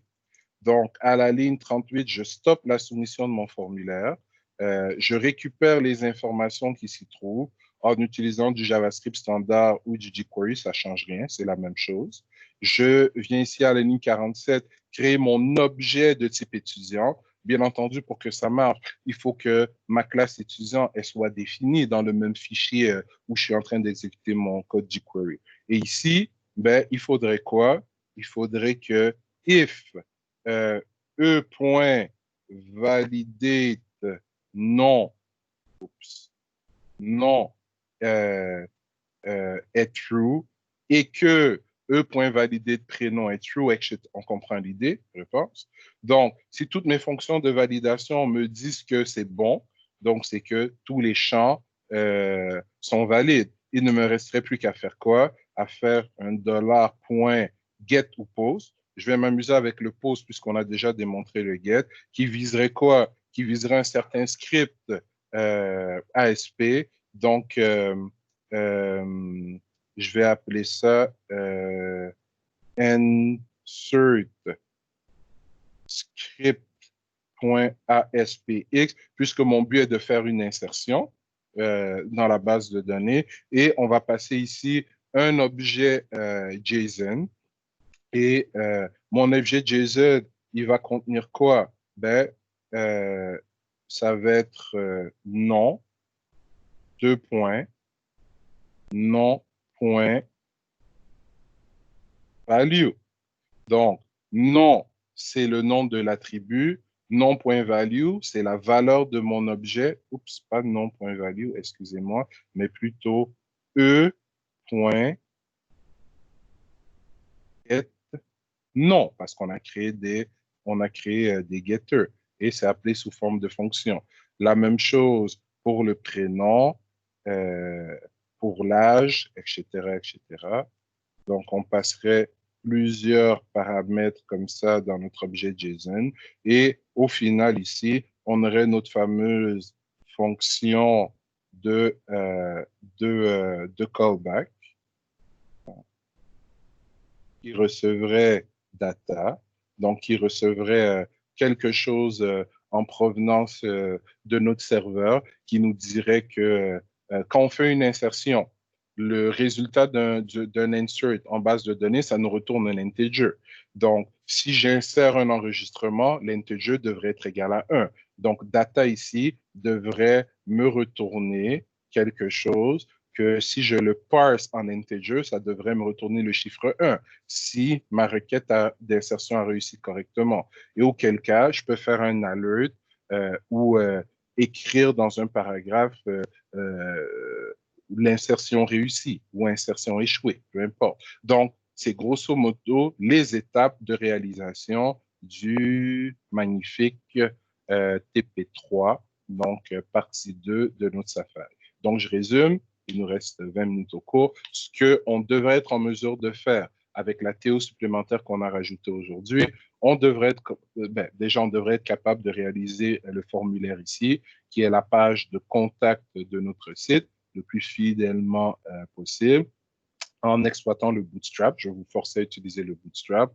Donc, à la ligne 38, je stoppe la soumission de mon formulaire. Je récupère les informations qui s'y trouvent en utilisant du JavaScript standard ou du jQuery, ça ne change rien, c'est la même chose. Je viens ici à la ligne 47, créer mon objet de type étudiant. Bien entendu, pour que ça marche, il faut que ma classe étudiant elle soit définie dans le même fichier où je suis en train d'exécuter mon code jQuery. Et ici, ben, il faudrait quoi? Il faudrait que if e.validate non, non est true et que e.validate prénom est true, on comprend l'idée, je pense. Donc, si toutes mes fonctions de validation me disent que c'est bon, donc c'est que tous les champs sont valides. Il ne me resterait plus qu'à faire quoi? À faire un $.get ou post. Je vais m'amuser avec le post puisqu'on a déjà démontré le get, qui viserait quoi? Qui viserait un certain script ASP. Donc, je vais appeler ça insert script.aspx, puisque mon but est de faire une insertion dans la base de données. Et on va passer ici un objet JSON. Et mon objet JSON, il va contenir quoi? Ben, ça va être nom, deux points, nom.value. Donc, nom, c'est le nom de l'attribut. Nom.value, c'est la valeur de mon objet. Oups, pas nom.value, excusez-moi, mais plutôt e.get nom, parce qu'on a créé des getters et c'est appelé sous forme de fonction. La même chose pour le prénom, pour l'âge, etc., etc. Donc, on passerait plusieurs paramètres comme ça dans notre objet JSON. Et au final, ici, on aurait notre fameuse fonction de callback qui recevrait data, donc qui recevrait quelque chose en provenance de notre serveur qui nous dirait que quand on fait une insertion, le résultat d'un insert en base de données, ça nous retourne un integer. Donc, si j'insère un enregistrement, l'integer devrait être égal à 1. Donc, data ici devrait me retourner quelque chose que si je le parse en integer, ça devrait me retourner le chiffre 1 si ma requête d'insertion a réussi correctement. Et auquel cas, je peux faire un alert ou écrire dans un paragraphe l'insertion réussie ou insertion échouée, peu importe. Donc, c'est grosso modo les étapes de réalisation du magnifique TP3, donc partie 2 de notre Safari. Donc, je résume, il nous reste 20 minutes au cours. Ce qu'on devrait être en mesure de faire avec la TO supplémentaire qu'on a rajoutée aujourd'hui, on devrait être, déjà, on devrait être capable de réaliser le formulaire ici, qui est la page de contact de notre site, le plus fidèlement possible, en exploitant le Bootstrap. Je vous force à utiliser le Bootstrap.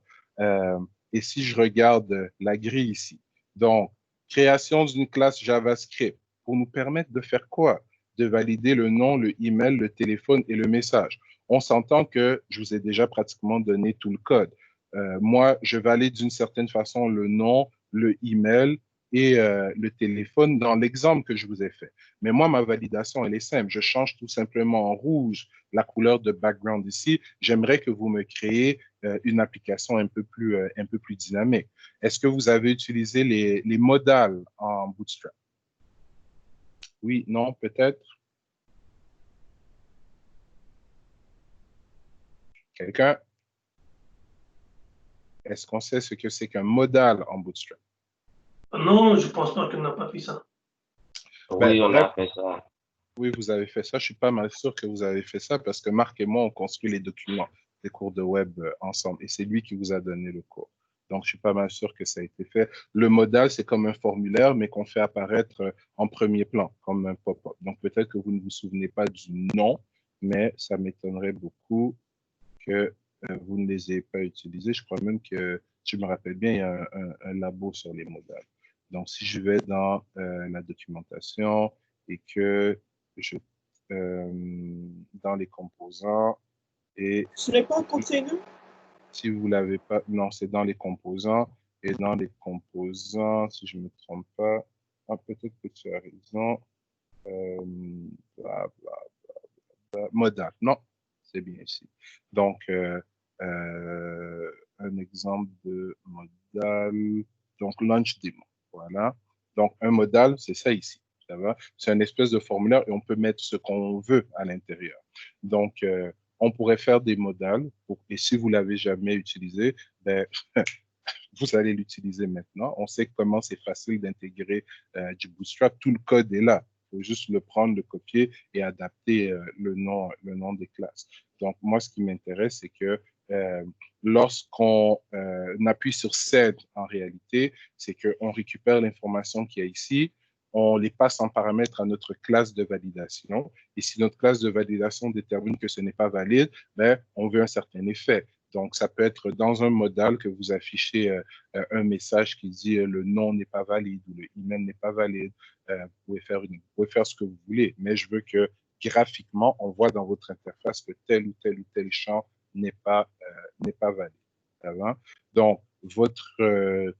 Et si je regarde la grille ici, donc, création d'une classe JavaScript pour nous permettre de faire quoi? De valider le nom, le email, le téléphone et le message. On s'entend que je vous ai déjà pratiquement donné tout le code. Moi, je valide d'une certaine façon le nom, le email et le téléphone dans l'exemple que je vous ai fait. Mais moi, ma validation, elle est simple. Je change tout simplement en rouge la couleur de background ici. J'aimerais que vous me créez une application un peu plus dynamique. Est-ce que vous avez utilisé les modales en Bootstrap? Oui, non, peut-être? Quelqu'un? Est-ce qu'on sait ce que c'est qu'un modal en Bootstrap? Non, je pense pas qu'on n'a pas fait ça. Oui, on bref, a fait ça. oui, vous avez fait ça. Je suis pas mal sûr que vous avez fait ça parce que Marc et moi, on construit les documents des cours de web ensemble et c'est lui qui vous a donné le cours. Donc, je suis pas mal sûr que ça a été fait. Le modal, c'est comme un formulaire, mais qu'on fait apparaître en premier plan, comme un pop-up. Donc, peut-être que vous ne vous souvenez pas du nom, mais ça m'étonnerait beaucoup que vous ne les ayez pas utilisés. Je crois même que, je me rappelle bien, il y a un labo sur les modales. Donc, si je vais dans la documentation et que je dans les composants et Ce n'est pas un container? si vous l'avez pas, non, c'est dans les composants et dans les composants, si je me trompe pas, peut-être que tu as raison, bla, bla, modal, non, c'est bien ici. Donc, un exemple de modal, donc launch demo, voilà. Donc, un modal, c'est ça ici. Ça va? C'est une espèce de formulaire et on peut mettre ce qu'on veut à l'intérieur. Donc, on pourrait faire des modals et si vous l'avez jamais utilisé, ben, vous allez l'utiliser maintenant. On sait comment c'est facile d'intégrer du Bootstrap. Tout le code est là. Il faut juste le prendre, le copier et adapter le nom des classes. Donc, moi, ce qui m'intéresse, c'est que lorsqu'on appuie sur Send, en réalité, c'est qu'on récupère l'information qu'il y a ici, on les passe en paramètre à notre classe de validation. Et si notre classe de validation détermine que ce n'est pas valide, ben, on veut un certain effet. Donc, ça peut être dans un modal que vous affichez un message qui dit le nom n'est pas valide ou le email n'est pas valide. Vous pouvez faire ce que vous voulez, mais je veux que graphiquement, on voit dans votre interface que tel ou tel champ n'est pas valide. Ça va? Donc, votre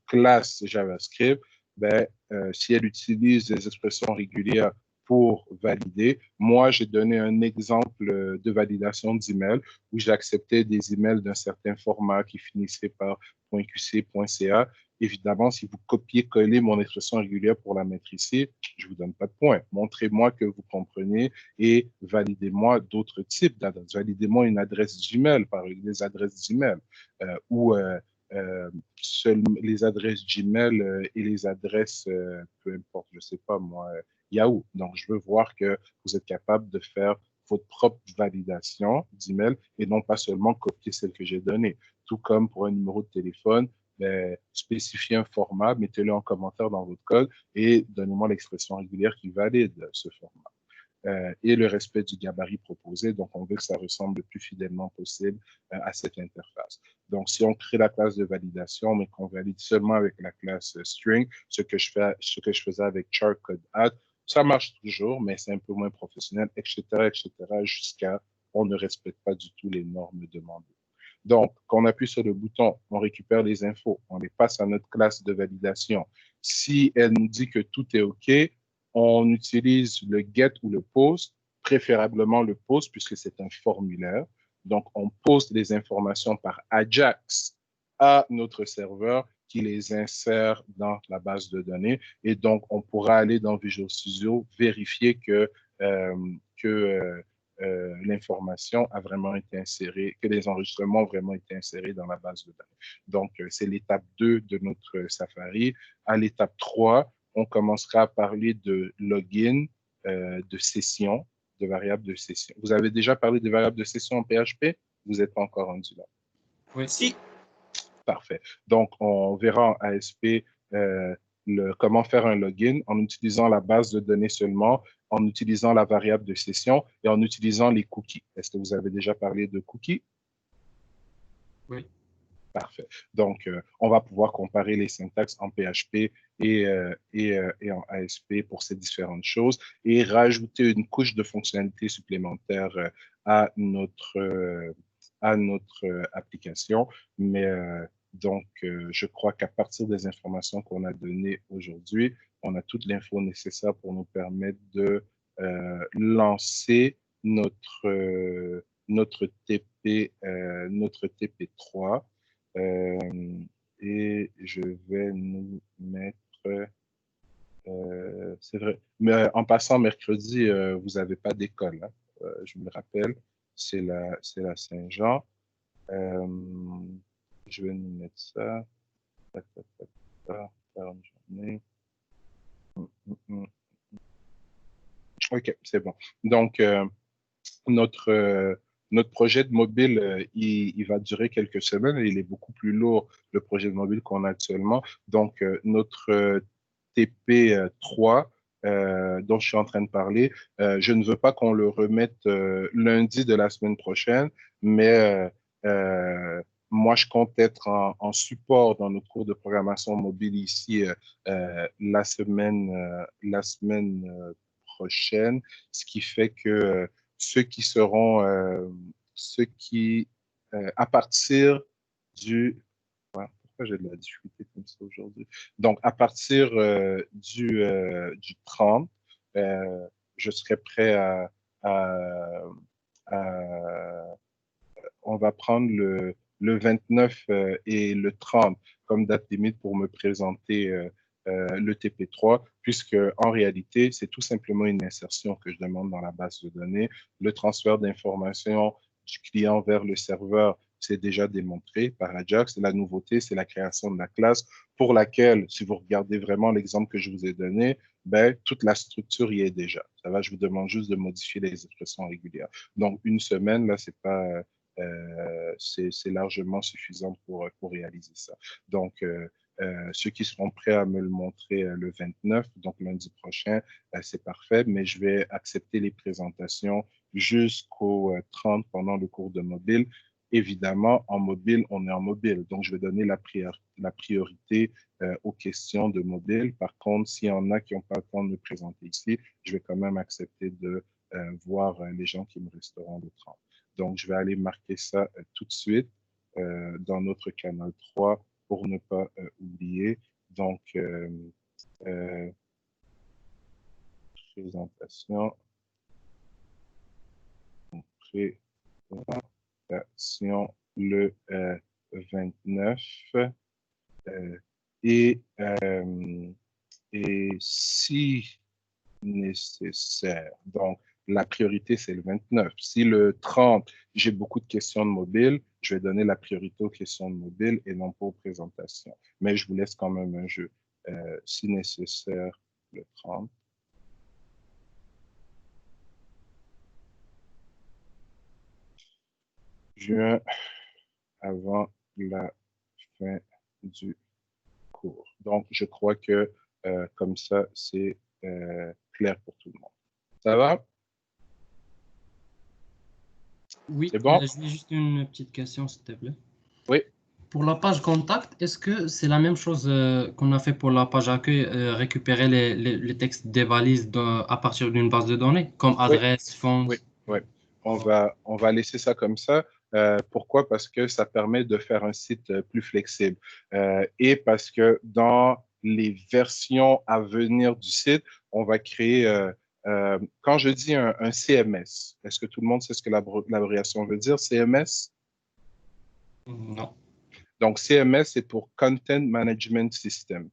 classe JavaScript, ben, si elle utilise des expressions régulières pour valider. Moi, j'ai donné un exemple de validation d'email où j'acceptais des emails d'un certain format qui finissait par .qc, .ca. Évidemment, si vous copiez-collez mon expression régulière pour la mettre ici, je ne vous donne pas de points. Montrez-moi que vous comprenez et validez-moi d'autres types d'adresses. Validez-moi une adresse Gmail, par exemple, des adresses Gmail ou seules les adresses Gmail et les adresses, peu importe, je ne sais pas moi, Yahoo. Donc, je veux voir que vous êtes capable de faire votre propre validation d'email et non pas seulement copier celle que j'ai donnée. Tout comme pour un numéro de téléphone, ben, spécifiez un format, mettez-le en commentaire dans votre code et donnez-moi l'expression régulière qui valide ce format. Et le respect du gabarit proposé. Donc, on veut que ça ressemble le plus fidèlement possible à cette interface. Donc, si on crée la classe de validation, mais qu'on valide seulement avec la classe string, ce que je faisais avec char code add, ça marche toujours, mais c'est un peu moins professionnel, etc., jusqu'à on ne respecte pas du tout les normes demandées. Donc, quand on appuie sur le bouton, on récupère les infos, on les passe à notre classe de validation. Si elle nous dit que tout est OK, on utilise le get ou le post, préférablement le post puisque c'est un formulaire. Donc, on poste les informations par Ajax à notre serveur qui les insère dans la base de données. Et donc, on pourra aller dans Visual Studio vérifier que l'information a vraiment été insérée, que les enregistrements ont vraiment été insérés dans la base de données. Donc, c'est l'étape 2 de notre Safari. À l'étape 3, on commencera à parler de login, de session, de variables de session. Vous avez déjà parlé de variables de session en PHP? Vous n'êtes pas encore rendu là. Oui. Si. Parfait. Donc, on verra en ASP comment faire un login en utilisant la base de données seulement, en utilisant la variable de session et en utilisant les cookies. Est-ce que vous avez déjà parlé de cookies? Oui. Parfait. Donc, on va pouvoir comparer les syntaxes en PHP et en ASP pour ces différentes choses et rajouter une couche de fonctionnalité supplémentaire à notre application. Mais Donc, je crois qu'à partir des informations qu'on a données aujourd'hui, on a toute l'info nécessaire pour nous permettre de lancer notre TP3. Et je vais nous mettre... c'est vrai. Mais en passant mercredi, vous n'avez pas d'école. Hein. Je me rappelle, c'est la Saint-Jean. Je vais nous mettre ça. Tac, tac, tac, tac, faire une journée. OK, c'est bon. Donc, notre projet de mobile, il va durer quelques semaines et il est beaucoup plus lourd, le projet de mobile qu'on a actuellement. Donc, notre TP3, dont je suis en train de parler, je ne veux pas qu'on le remette lundi de la semaine prochaine, mais moi, je compte être en support dans notre cours de programmation mobile ici la semaine prochaine, ce qui fait que ceux qui seront, à partir du, ouais, pourquoi j'ai de la difficulté comme ça aujourd'hui? Donc, à partir du 30, je serai prêt on va prendre le 29 et le 30 comme date limite pour me présenter le TP3, puisque en réalité, c'est tout simplement une insertion que je demande dans la base de données. Le transfert d'informations du client vers le serveur, c'est déjà démontré par Ajax. La nouveauté, c'est la création de la classe pour laquelle, si vous regardez vraiment l'exemple que je vous ai donné, ben, toute la structure y est déjà. Ça va, je vous demande juste de modifier les expressions régulières. Donc, une semaine, là, c'est largement suffisant pour réaliser ça. Donc, ceux qui seront prêts à me le montrer le 29, donc lundi prochain, c'est parfait, mais je vais accepter les présentations jusqu'au 30 pendant le cours de mobile. Évidemment, en mobile, on est en mobile, donc je vais donner la priorité aux questions de mobile. Par contre, s'il y en a qui n'ont pas le temps de me présenter ici, je vais quand même accepter de voir les gens qui me resteront le 30. Donc, je vais aller marquer ça tout de suite dans notre canal 3 pour ne pas oublier. Donc, présentation, le 29 et si nécessaire. Donc, la priorité, c'est le 29. Si le 30, j'ai beaucoup de questions de mobile, je vais donner la priorité aux questions de mobile et non pas aux présentations. Mais je vous laisse quand même un jeu. Si nécessaire, le 30. Juin, avant la fin du cours. Donc, je crois que comme ça, c'est clair pour tout le monde. Ça va? Oui, c'est bon? j'ai juste une petite question, s'il te plaît. Oui. Pour la page contact, est-ce que c'est la même chose qu'on a fait pour la page accueil, récupérer les textes des valises à partir d'une base de données, comme adresse, fond? Oui, oui. On va laisser ça comme ça. Pourquoi? Parce que ça permet de faire un site plus flexible. Et parce que dans les versions à venir du site, on va créer, quand je dis un CMS, est-ce que tout le monde sait ce que l'abréviation veut dire, CMS? Non. Donc, CMS, c'est pour Content Management System.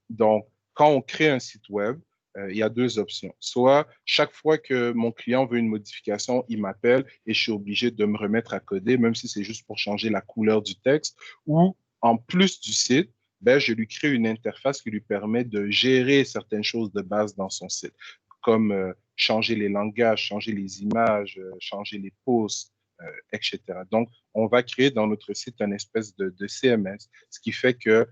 Donc, quand on crée un site web, il y a deux options. Soit, chaque fois que mon client veut une modification, il m'appelle et je suis obligé de me remettre à coder, même si c'est juste pour changer la couleur du texte. Ou, en plus du site, ben, je lui crée une interface qui lui permet de gérer certaines choses de base dans son site, comme changer les langages, changer les images, changer les posts, etc. Donc, on va créer dans notre site une espèce de CMS, ce qui fait que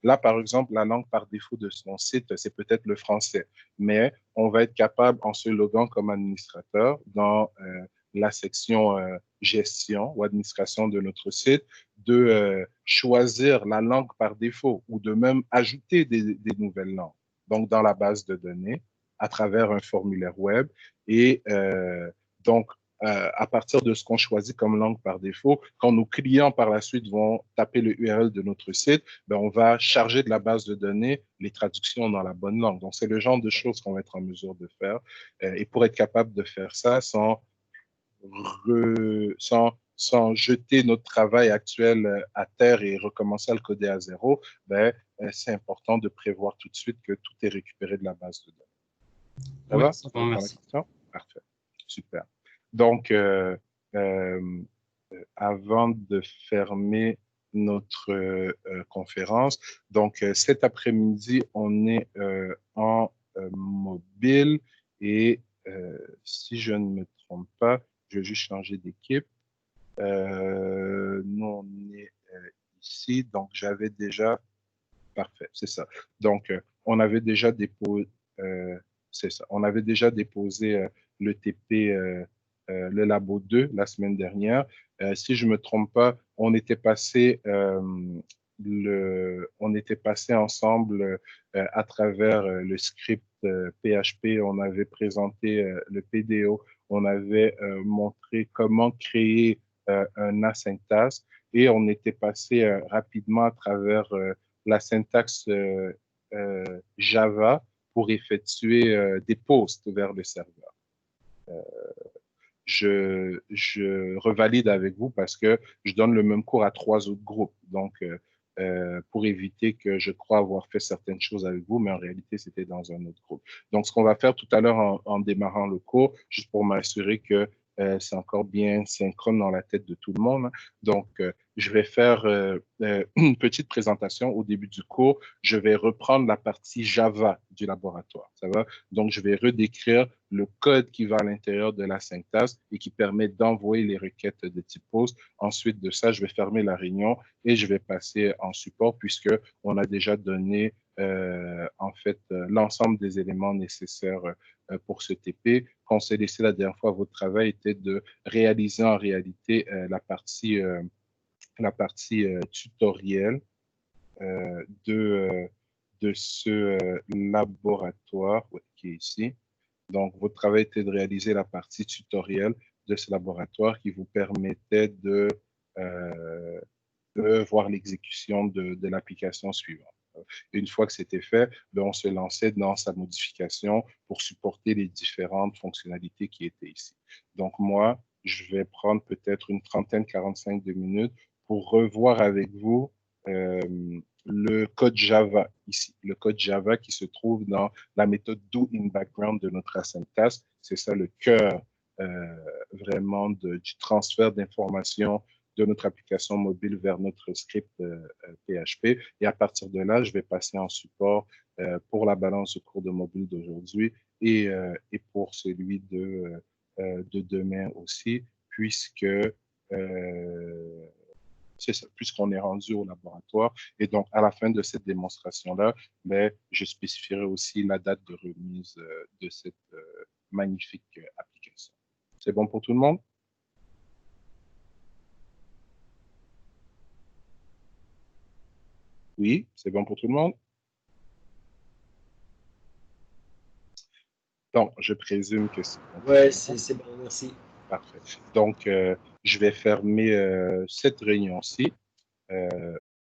là, par exemple, la langue par défaut de son site, c'est peut-être le français, mais on va être capable, en se loguant comme administrateur dans la section gestion ou administration de notre site, de choisir la langue par défaut ou de même ajouter des nouvelles langues. Donc, dans la base de données, à travers un formulaire web. Et donc, à partir de ce qu'on choisit comme langue par défaut, quand nos clients par la suite vont taper le URL de notre site, ben, on va charger de la base de données les traductions dans la bonne langue. Donc, c'est le genre de choses qu'on va être en mesure de faire. Et pour être capable de faire ça sans jeter notre travail actuel à terre et recommencer à le coder à zéro, ben, c'est important de prévoir tout de suite que tout est récupéré de la base de données. Ça Oui, va? ça va, merci. Parfait. Super. Donc, avant de fermer notre conférence, donc cet après-midi, on est en mobile et si je ne me trompe pas, je vais juste changer d'équipe. Nous, on est ici, donc j'avais déjà... Parfait, c'est ça. Donc, on avait déjà déposé... c'est ça. On avait déjà déposé le TP, le Labo 2 la semaine dernière. Si je ne me trompe pas, on était passé ensemble à travers le script PHP. On avait présenté le PDO. On avait montré comment créer un asyntaxe et on était passé rapidement à travers la syntaxe Java pour effectuer des posts vers le serveur. Je revalide avec vous parce que je donne le même cours à 3 autres groupes. Donc, pour éviter que je crois avoir fait certaines choses avec vous, mais en réalité, c'était dans un autre groupe. Donc, ce qu'on va faire tout à l'heure en démarrant le cours, juste pour m'assurer que c'est encore bien synchrone dans la tête de tout le monde. Hein. Donc, je vais faire une petite présentation au début du cours. Je vais reprendre la partie Java du laboratoire. Ça va? Donc, je vais redécrire le code qui va à l'intérieur de la syntaxe et qui permet d'envoyer les requêtes de type POST. Ensuite de ça, je vais fermer la réunion et je vais passer en support puisque on a déjà donné en fait l'ensemble des éléments nécessaires pour ce TP. Qu'on s'est laissé la dernière fois, votre travail était de réaliser en réalité la partie tutoriel de ce laboratoire qui est ici. Donc, votre travail était de réaliser la partie tutoriel de ce laboratoire qui vous permettait de voir l'exécution de l'application suivante. Une fois que c'était fait, ben, on se lançait dans sa modification pour supporter les différentes fonctionnalités qui étaient ici. Donc, moi, je vais prendre peut-être une trentaine, 45 de minutes pour revoir avec vous le code Java ici. Le code Java qui se trouve dans la méthode do in background de notre asyntaxe. C'est ça le cœur vraiment du transfert d'informations de notre application mobile vers notre script PHP. Et à partir de là, je vais passer en support pour la balance de cours de mobile d'aujourd'hui et pour celui de demain aussi, puisque c'est ça, puisqu'on est rendu au laboratoire. Et donc, à la fin de cette démonstration-là, ben, je spécifierai aussi la date de remise de cette magnifique application. C'est bon pour tout le monde? Oui, c'est bon pour tout le monde? Donc, je présume que c'est bon. Ouais, c'est bon, merci. Parfait. Donc, je vais fermer cette réunion-ci.